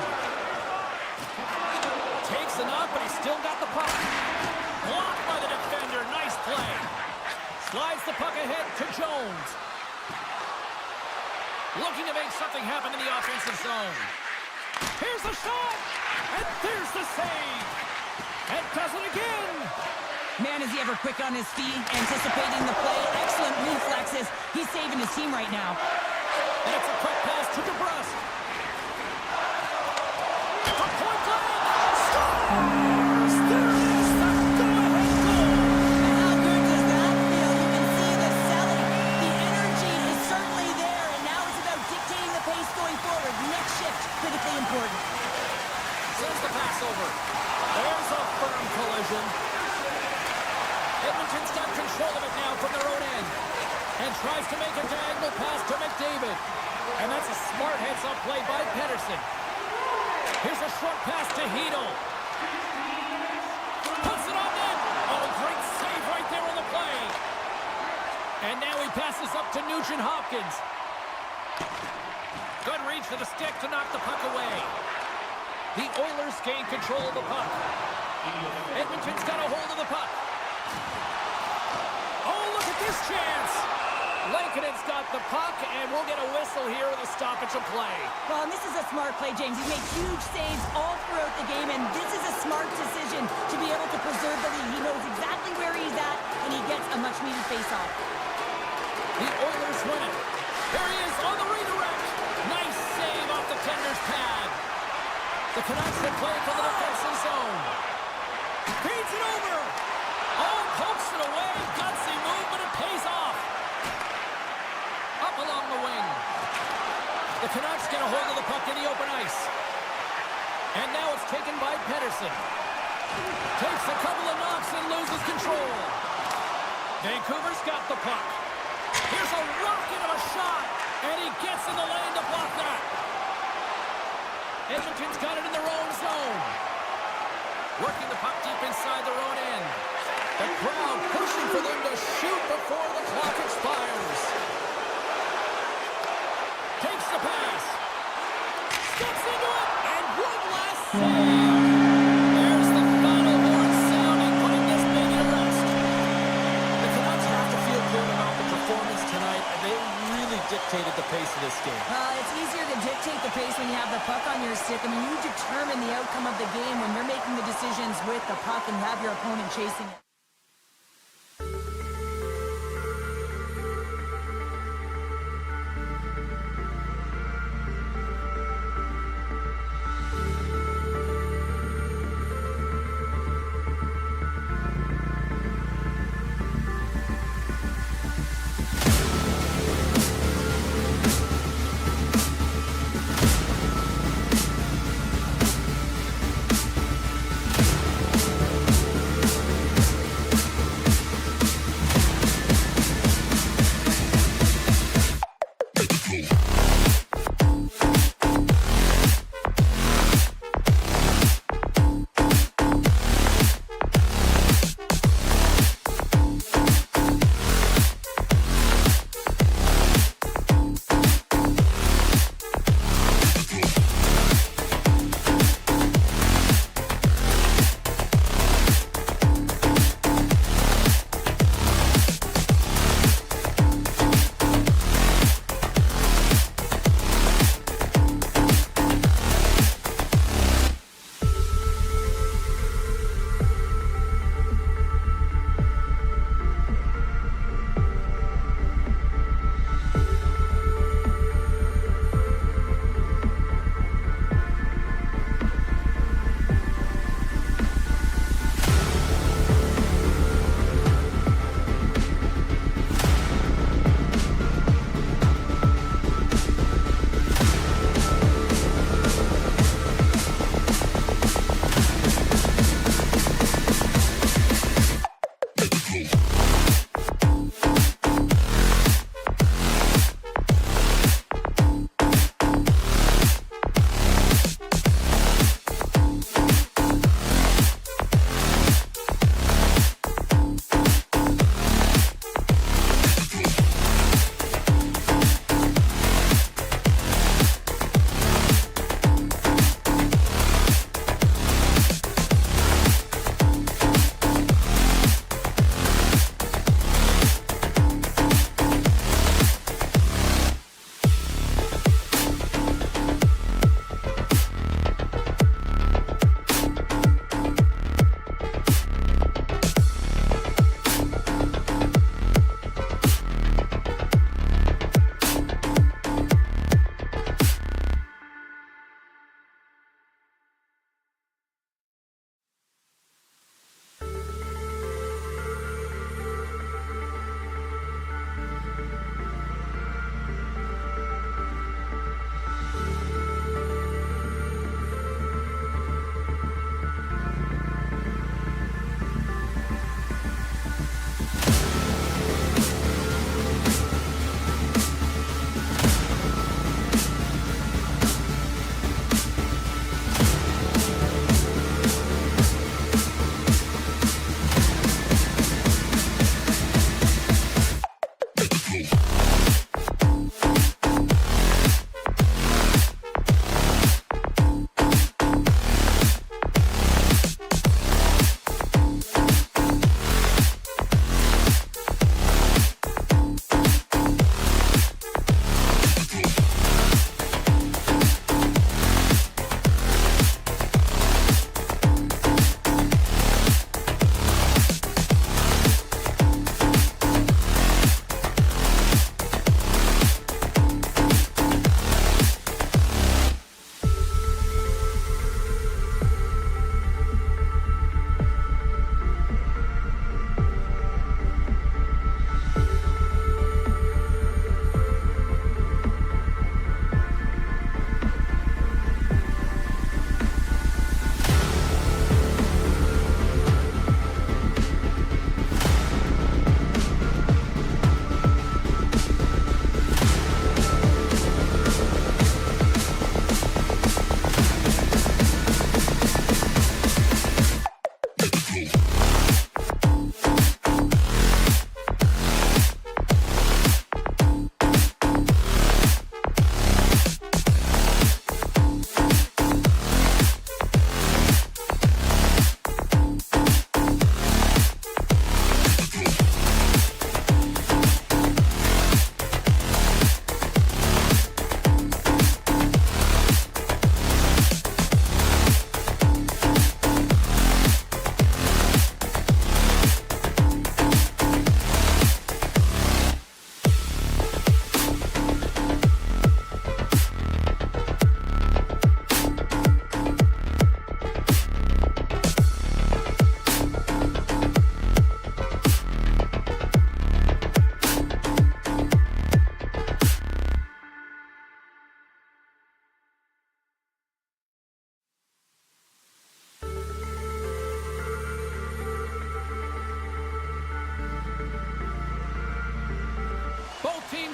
S1: Takes the knock, but he's still got the puck. Blocked by the defender. Nice play. Slides the puck ahead to Jones. Looking to make something happen in the offensive zone. Here's the shot! And there's the save! And does it again!
S2: Man, is he ever quick on his feet, anticipating the play. Excellent reflexes. He's saving his team right now.
S1: And it's a quick pass to DeBrusque. From point blank! Scores! There is the go-ahead goal!
S2: And how good does that feel? You can see the selling. The energy is certainly there, and now it's about dictating the pace going forward. Next shift, critically important.
S1: Sends the pass over. There's a firm collision. Edmonton's got control of it now from their own end. And tries to make a diagonal pass to McDavid. And that's a smart heads-up play by Pettersson. Here's a short pass to Hedl. Puts it on net. Oh, great save right there on the play. And now he passes up to Nugent-Hopkins. Good reach to the stick to knock the puck away. The Oilers gain control of the puck. Edmonton's got a hold of the puck. Oh, look at this chance. Lankinen's got the puck, and we'll get a whistle here with a stoppage of play.
S2: Well, and this is a smart play, James. He's made huge saves all throughout the game, and this is a smart decision to be able to preserve the lead. He knows exactly where he's at, and he gets a much-needed face-off.
S1: The Oilers win it. There he is on the redirect. Nice save off the tender's pad. The Canucks will play for the defensive zone. Feeds it over. Oh, pokes it away. Gutsy move, but it pays off. Up along the wing. The Canucks get a hold of the puck in the open ice. And now it's taken by Pettersson. Takes a couple of knocks and loses control. Vancouver's got the puck. Here's a rocket of a shot. And he gets in the lane to block that. Edmonton's got it in their own zone. Working the puck deep inside their own end. The crowd pushing for them to shoot before the clock expires. Takes the pass. Steps into it. And one last save. There's the final horn sounding, putting this baby to rest. The Canucks have to feel good about the performance tonight. They really dictated the pace of this game.
S2: It's easier to dictate the pace when you have the puck on your stick. I mean, you determine the outcome of the game when you're making the decisions with the puck and have your opponent chasing it.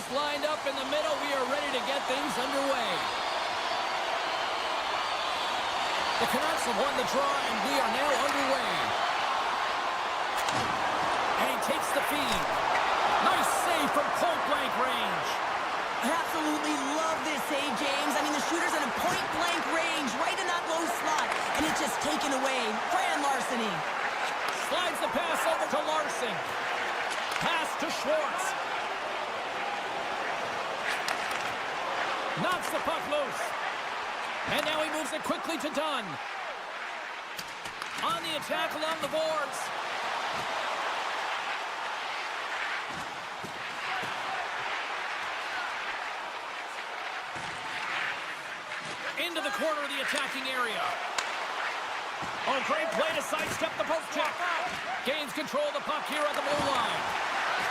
S1: Teams lined up in the middle. We are ready to get things underway. The Canucks have won the draw, and we are now underway. And he takes the feed. Nice save from point-blank range.
S2: I absolutely love this save, James. I mean, the shooter's in a point-blank range, right in that low slot, and it's just taken away. Grand larceny.
S1: Slides the pass over to Larson. Pass to Schwartz. Knocks the puck loose. And now he moves it quickly to Dunn. On the attack along the boards. Into the corner of the attacking area. Oh, great play to sidestep the post check. Gains control of the puck here on the blue line.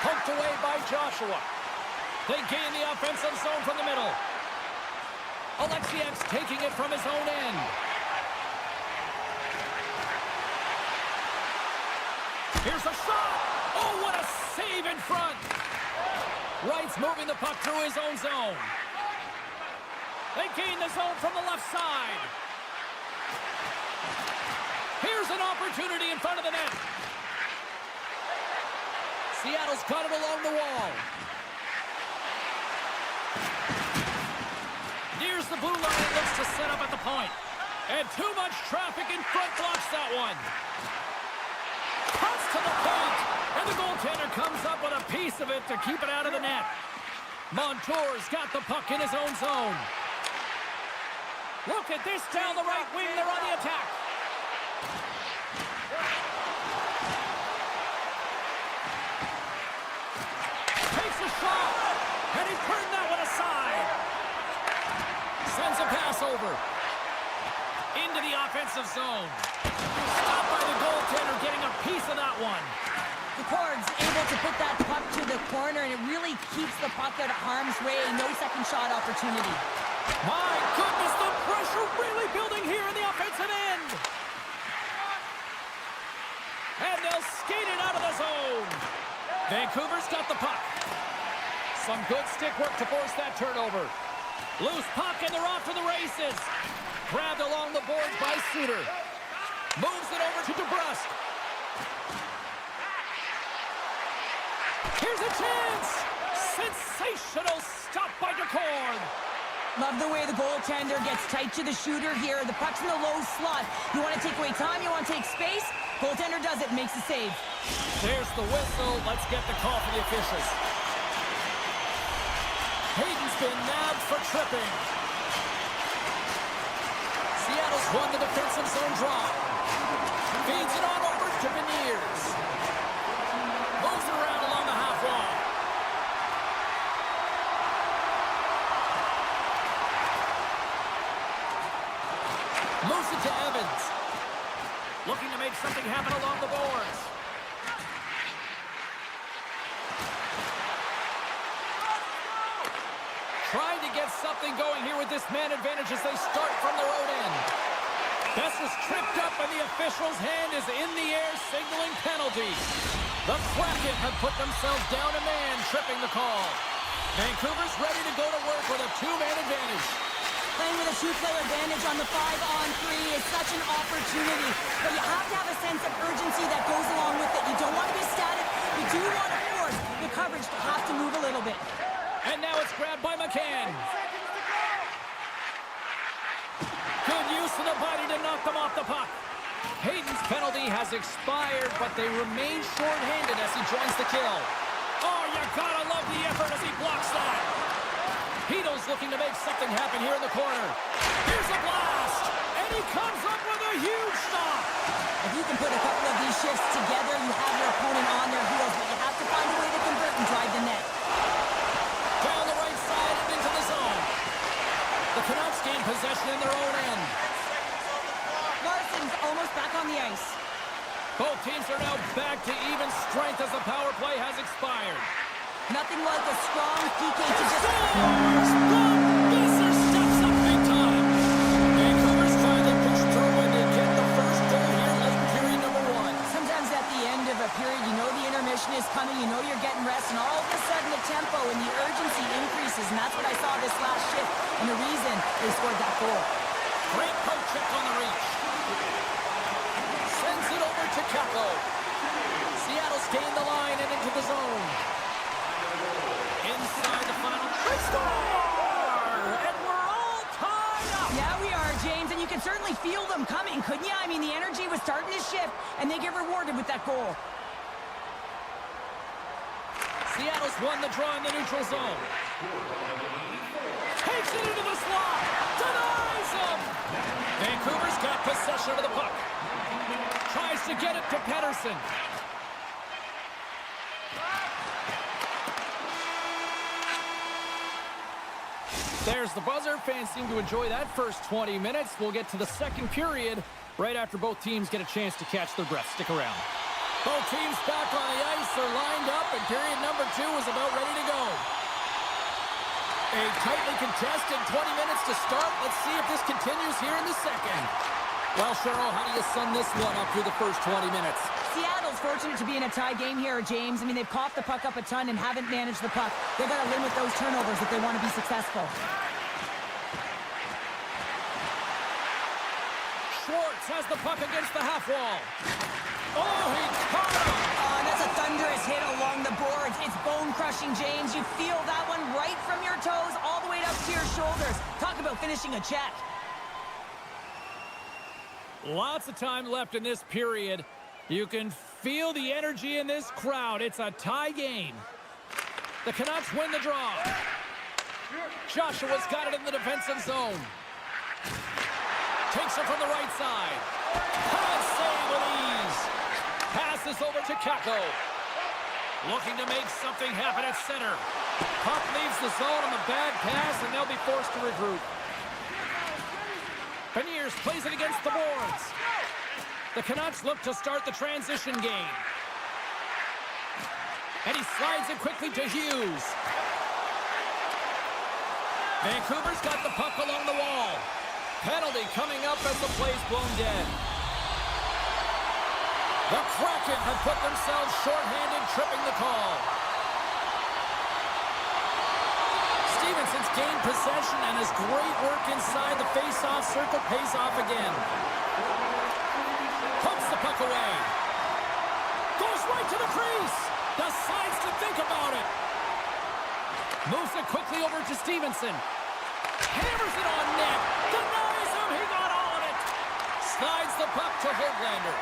S1: Poked away by Joshua. They gain the offensive zone from the middle. Alexiak's taking it from his own end. Here's a shot. Oh, what a save in front. Wright's moving the puck through his own zone. They gain the zone from the left side. Here's an opportunity in front of the net. Seattle's got it along the wall. Nears the blue line and looks to set up at the point. And too much traffic in front blocks that one. Cuts to the point. And the goaltender comes up with a piece of it to keep it out of the net. Montour's got the puck in his own zone. Look at this down the right wing. They're on the attack. Takes a shot. And he turned that one aside. Sends a pass over. Into the offensive zone. Stopped by the goaltender, getting a piece of that one.
S2: The Cords able to put that puck to the corner, and it really keeps the puck out of harm's way. No second shot opportunity.
S1: My goodness, the pressure really building here in the offensive end. And they'll skate it out of the zone. Vancouver's got the puck. Some good stick work to force that turnover. Loose puck, and they're off to the races. Grabbed along the boards by Suter. Moves it over to DeBrusque. Here's a chance. Sensational stop by DeCord.
S2: Love the way the goaltender gets tight to the shooter here. The puck's in the low slot. You want to take away time, you want to take space. Goaltender does it, makes the save.
S1: There's the whistle. Let's get the call for the officials. Hayden's been nabbed for tripping. Seattle's won the defensive zone draw. Feeds it on over to Beniers. Moves it around along the half wall. Moves it to Evans. Looking to make something happen along the boards. Trying to get something going here with this man advantage as they start from their own end. Best is tripped up and the official's hand is in the air signaling penalty. The Kraken have put themselves down a man, tripping the call. Vancouver's ready to go to work with a two-man advantage.
S2: Playing with a two-player advantage on the 5-on-3 is such an opportunity. But you have to have a sense of urgency that goes along with it. You don't want to be static. You do want to force the coverage to have to move a little bit.
S1: And now it's grabbed by McCann. Good use of the body to knock them off the puck. Hayden's penalty has expired, but they remain short-handed as he joins the kill. Oh, you gotta love the effort as he blocks that. Hito's looking to make something happen here in the corner. Here's a blast, and he comes up with a huge stop.
S2: If you can put a couple of these shifts together, you have your opponent on their heels, but you have to find a way to convert and drive the net.
S1: Down the right side and into the zone. The Canucks gain possession in their own end.
S2: Larson's almost back on the ice.
S1: Both teams are now back to even strength as the power play has expired.
S2: Nothing like a strong PK to just...
S1: Scores! Visser steps up big time. Vancouver's finally pushed through and they get the first goal here late in period number 1.
S2: Sometimes at the end of a period, you know the intermission is coming, you know you're getting rest, and all of a sudden the tempo and the urgency increases, and that's what I saw this last shift, and the reason they scored that goal.
S1: Great poke check on the reach. Sends it over to Kako. Seattle's gained the line and into the zone. Inside the final. They score! And we're all tied up.
S2: Yeah, we are, James, and you can certainly feel them coming, couldn't you? I mean, the energy was starting to shift, and they get rewarded with that goal.
S1: Seattle's won the draw in the neutral zone. Takes it into the slot. Denies him. Vancouver's got possession of the puck. Tries to get it to Pettersson. There's the buzzer. Fans seem to enjoy that first 20 minutes. We'll get to the second period right after both teams get a chance to catch their breath. Stick around. Both teams back on the ice. They're lined up, and period number 2 is about ready to go. A tightly contested 20 minutes to start. Let's see if this continues here in the second. Well, Cheryl, how do you sum this one up through the first 20 minutes?
S2: Seattle's fortunate to be in a tie game here, James. I mean, they've coughed the puck up a ton and haven't managed the puck. They've got to limit those turnovers if they want to be successful.
S1: Schwartz has the puck against the half wall. Oh, he caught him!
S2: Oh, that's a thunderous hit along the boards. It's bone-crushing, James. You feel that one right from your toes all the way up to your shoulders. Talk about finishing a check.
S1: Lots of time left in this period. You can feel the energy in this crowd. It's a tie game. The Canucks win the draw. Joshua's got it in the defensive zone. Takes it from the right side. Pass save with ease. Passes over to Kako. Looking to make something happen at center. Puck leaves the zone on the bad pass, and they'll be forced to regroup. Beniers plays it against the boards. The Canucks look to start the transition game. And he slides it quickly to Hughes. Vancouver's got the puck along the wall. Penalty coming up as the play's blown dead. The Kraken have put themselves shorthanded, tripping the call. Stevenson's gained possession, and his great work inside the face-off circle pays off again. Pumps the puck away. Goes right to the crease. Decides to think about it. Moves it quickly over to Stevenson. Hammers it on net. Denies him. He got all of it. Slides the puck to Höglander.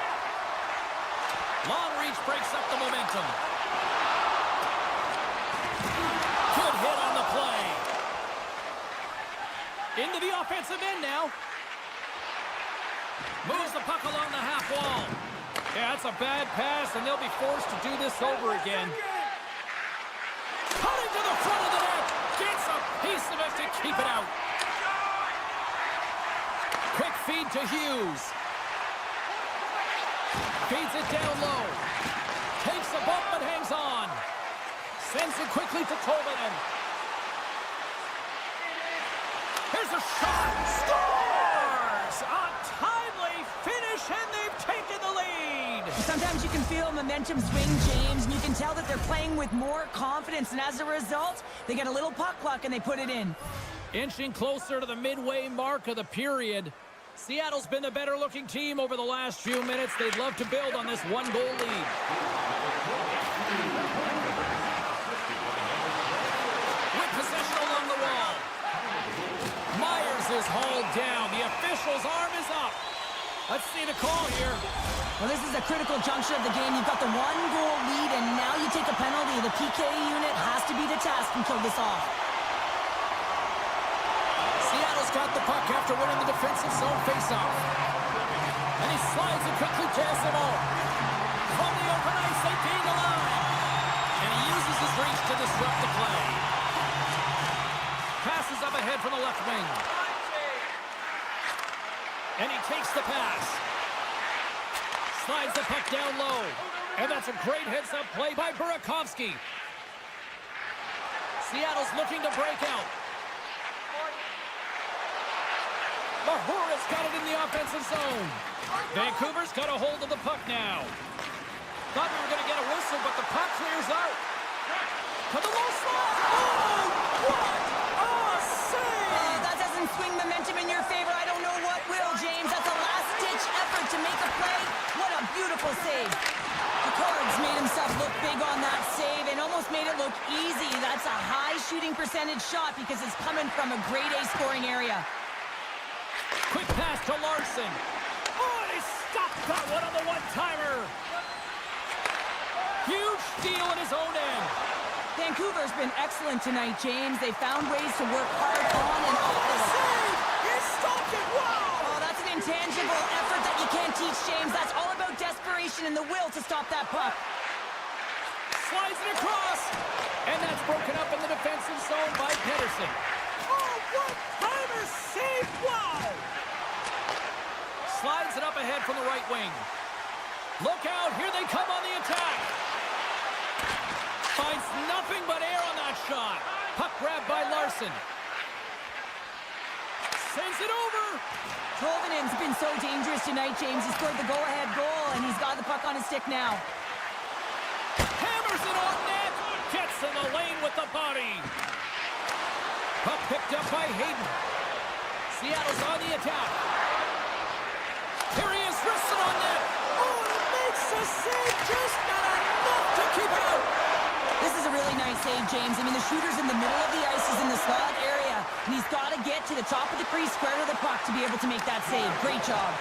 S1: Long reach breaks up the momentum. Good hit on the play. Into the offensive end now. Moves the puck along the half wall. Yeah, that's a bad pass, and they'll be forced to do this over again. Cutting to the front of the net. Gets a piece of it to keep it out. Quick feed to Hughes. Feeds it down low. Takes a bump but hangs on. Sends it quickly to Tolvanen. Here's a shot. Scores! A timely finish, and they've taken the lead.
S2: Sometimes you can feel momentum swing, James, and you can tell that they're playing with more confidence, and as a result, they get a little puck luck and they put it in.
S1: Inching closer to the midway mark of the period. Seattle's been the better-looking team over the last few minutes. They'd love to build on this one-goal lead. With possession along the wall. Myers is hauled down. The official's arm is up. Let's see the call here.
S2: Well, this is a critical juncture of the game. You've got the one-goal lead, and now you take a penalty. The PK unit has to be the task and kill this off.
S1: Seattle's got the puck after winning the defensive zone faceoff. And he slides it quickly to SMO. From the open ice, they gain the line. And he uses his reach to disrupt the play. Passes up ahead from the left wing. And he takes the pass. Slides the puck down low. And that's a great heads-up play by Burakovsky. Seattle's looking to break out. Mahura's got it in the offensive zone. Vancouver's got a hold of the puck now. Thought we were going to get a whistle, but the puck clears out. to the low slot. Oh, what a save!
S2: That doesn't swing momentum in your favor. I don't know what will, James. That's a last-ditch effort to make a play. What a beautiful save. The Cards made himself look big on that save and almost made it look easy. That's a high shooting percentage shot because it's coming from a grade A scoring area.
S1: Quick pass to Larson. Oh, he stopped that one on the one-timer. Huge steal in his own end.
S2: Vancouver's been excellent tonight, James. They found ways to work hard on and off the
S1: Save! He stopped it! Wow!
S2: Oh, that's an intangible effort that you can't teach, James. That's all about desperation and the will to stop that puck.
S1: Slides it across. And that's broken up in the defensive zone by Pedersen. Oh, one-timer save! Wow! Slides it up ahead from the right wing. Look out, here they come on the attack. Finds nothing but air on that shot. Puck grabbed by Larson. Sends it over.
S2: Tolvanen's been so dangerous tonight, James. He scored the go-ahead goal, and he's got the puck on his stick now.
S1: Hammers it on net. Gets in the lane with the body. Puck picked up by Hayden. Seattle's on the attack. Here he is, wristed on net. Oh, and it makes the save, just not enough to keep out.
S2: This is a really nice save, James. I mean, the shooter's in the middle of the ice. He's in the slot area, and he's got to get to the top of the crease, square to the puck to be able to make that save. Great job.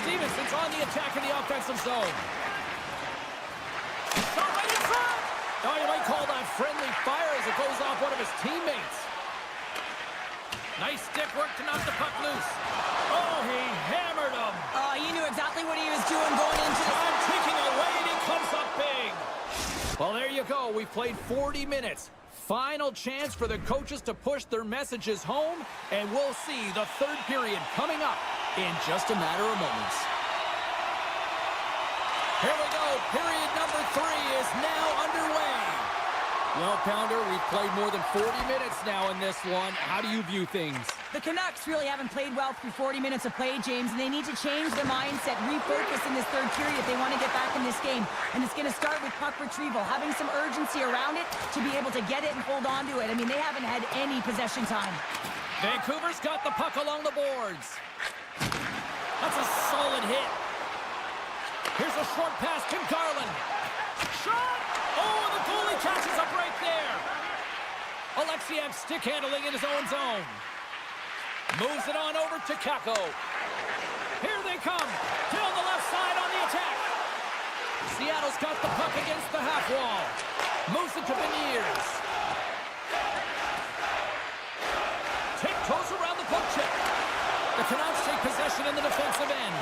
S1: Stevenson's on the attack in the offensive zone. Shot right in front. Oh, you might call that friendly fire as it goes off one of his teammates. Nice stick work to knock the puck loose. Oh, he hammered him.
S2: Oh, he knew exactly what he was doing going into the...
S1: Time ticking away, and he comes up big. Well, there you go. We've played 40 minutes. Final chance for the coaches to push their messages home, and we'll see the third period coming up in just a matter of moments. Here we go. Period number 3 is now underway. Well, Pounder, we've played more than 40 minutes now in this one. How do you view things?
S2: The Canucks really haven't played well through 40 minutes of play, James, and they need to change their mindset, refocus in this third period if they want to get back in this game. And it's going to start with puck retrieval, having some urgency around it to be able to get it and hold on to it. I mean, they haven't had any possession time.
S1: Vancouver's got the puck along the boards. That's a solid hit. Here's a short pass to Garland. Shot! Oh, the goalie catches up right there. Alexiev stick handling in his own zone. Moves it on over to Kako. Here they come. Down the left side on the attack. Seattle's got the puck against the half wall. Moves it to Beniers. Tiptoes around the poke check. The Canucks take possession in the defensive end.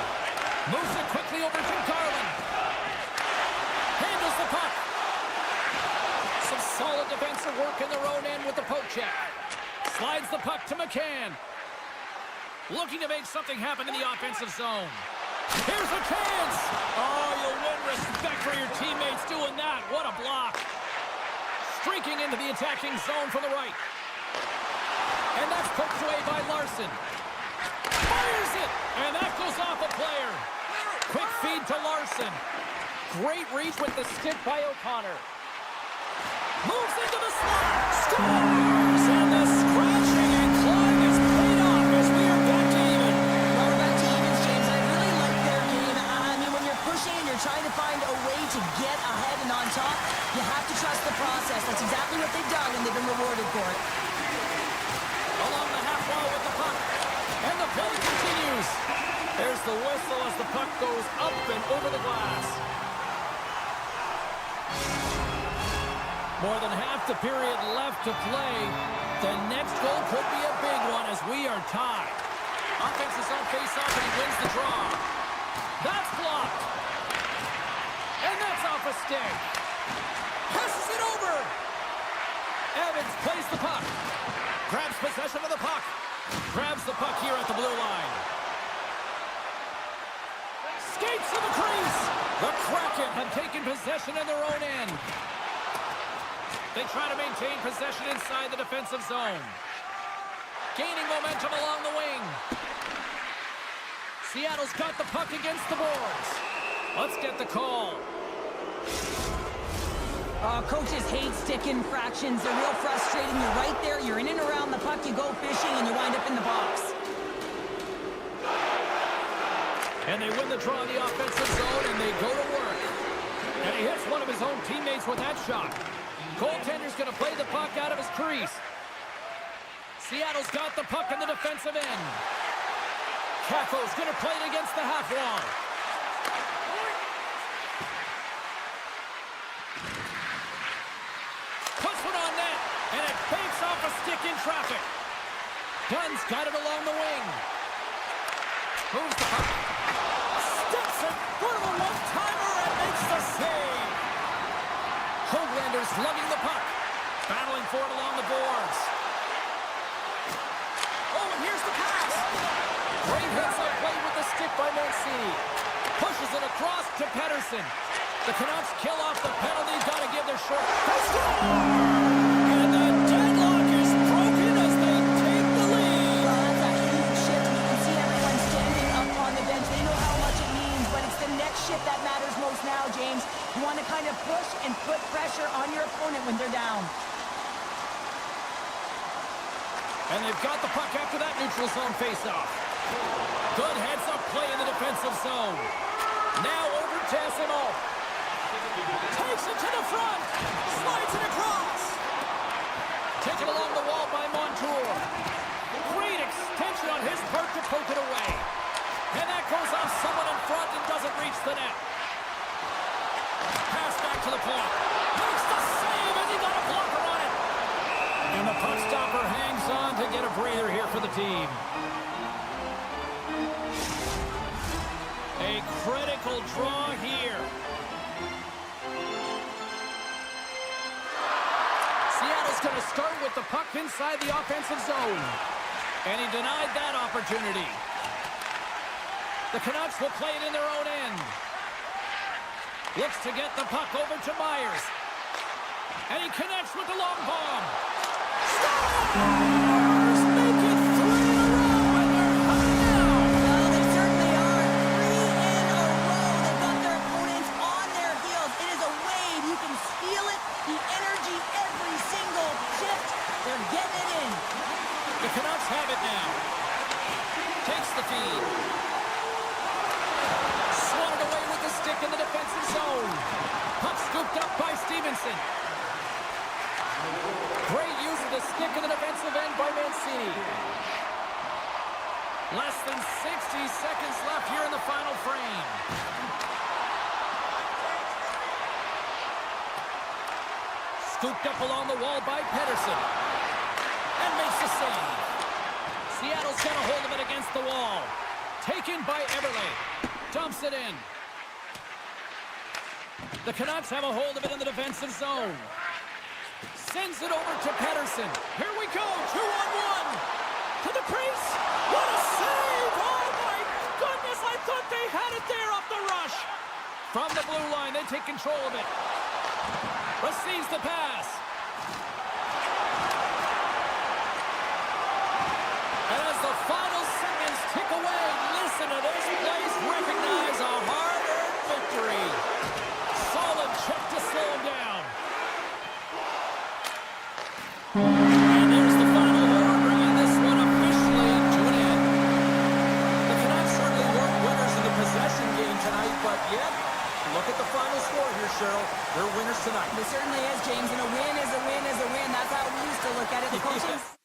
S1: Moves it quickly over to Garland. Handles the puck. Some solid defensive work in their own end with the poke check. Slides the puck to McCann. Looking to make something happen in the offensive zone. Here's a chance. Oh, you'll win respect for your teammates doing that. What a block. Streaking into the attacking zone from the right. And that's poked away by Larson. Fires it. And that goes off a player. Quick feed to Larson. Great reach with the stick by O'Connor. Moves into the slot. Scores! And the scratching and clawing is paid off as we are back to even.
S2: Well, we're back to evens, James. I really like their game. I mean, when you're pushing and you're trying to find a way to get ahead and on top, you have to trust the process. That's exactly what they've done, and they've been rewarded for it.
S1: Along the half wall with the puck. And the play continues. There's the whistle as the puck goes up and over the glass. More than half the period left to play. The next goal could be a big one as we are tied. Offense is on face-off and he wins the draw. That's blocked. And that's off a stick. Passes it over. Evans plays the puck. Grabs possession of the puck. Grabs the puck here at the blue line. Skates to the crease. The Kraken have taken possession in their own end. They try to maintain possession inside the defensive zone. Gaining momentum along the wing. Seattle's got the puck against the boards. Let's get the call.
S2: Coaches hate stick infractions. They're real frustrating. You're right there. You're in and around the puck. You go fishing, and you wind up in the box.
S1: And they win the draw in the offensive zone, and they go to work. And he hits one of his own teammates with that shot. Goaltender's going to play the puck out of his crease. Seattle's got the puck in the defensive end. Caco's going to play it against the half wall. Puts one on net, and it fakes off a stick in traffic. Dunn's got it along the wing. Moves the puck. Steps in front of a one-timer and makes the save. Hoaglander's lugging the puck. Battling for it along the boards. Oh, and here's the pass. Great heads-up play with the stick by Mancini. Pushes it across to Pettersson. The Canucks kill off the penalty. Got to give their short. They score! And the deadlock is broken as they take the lead.
S2: Well, that's a huge shift. You can see everyone standing up on the bench. They know how much it means, but it's the next shift that matters most now, James. You want to kind of push and put pressure on your opponent when they're down.
S1: And they've got the puck after that neutral zone faceoff. Good heads-up play in the defensive zone. Now over to SMO. Takes it to the front. Slides it across. Taken along the wall by Montour. Great extension on his part to poke it away. And that goes off someone in front and doesn't reach the net. Pass back to the point. Makes the save and he got a blocker on it. And the puck stopper hangs on to get a breather here for the team. A critical draw here. Seattle's going to start with the puck inside the offensive zone. And he denied that opportunity. The Canucks will play it in their own end. Looks to get the puck over to Myers. And he connects with the long bomb. Stars make it 3 in a row, and they're coming down.
S2: Well, they certainly are. 3 in a row. They've got their opponents on their heels. It is a wave. You can feel it. The energy every single shift. They're getting it in.
S1: The Canucks have it now. Takes the feed. Swatted away with the stick in the defensive zone. Puck scooped up by Stevenson. Great use of the stick in the defensive end by Mancini. Less than 60 seconds left here in the final frame. Scooped up along the wall by Pettersson. And makes the save. Seattle's got a hold of it against the wall. Taken by Eberle. Dumps it in. The Canucks have a hold of it in the defensive zone. Sends it over to Pettersson. Here we go, 2-on-1. To the crease. What a save! Oh my goodness, I thought they had it there off the rush. From the blue line, they take control of it. Receives the pass. And as the final seconds tick away, listen to this place recognize a hard-earned victory. Solid check to slow him down. And there's the final horn, bringing this one officially to an end. The Canucks certainly weren't winners in the possession game tonight, but yet, look at the final score here, Cheryl. They're winners tonight.
S2: It certainly is, James, and a win is a win is a win. That's how we used to look at it. The coaches...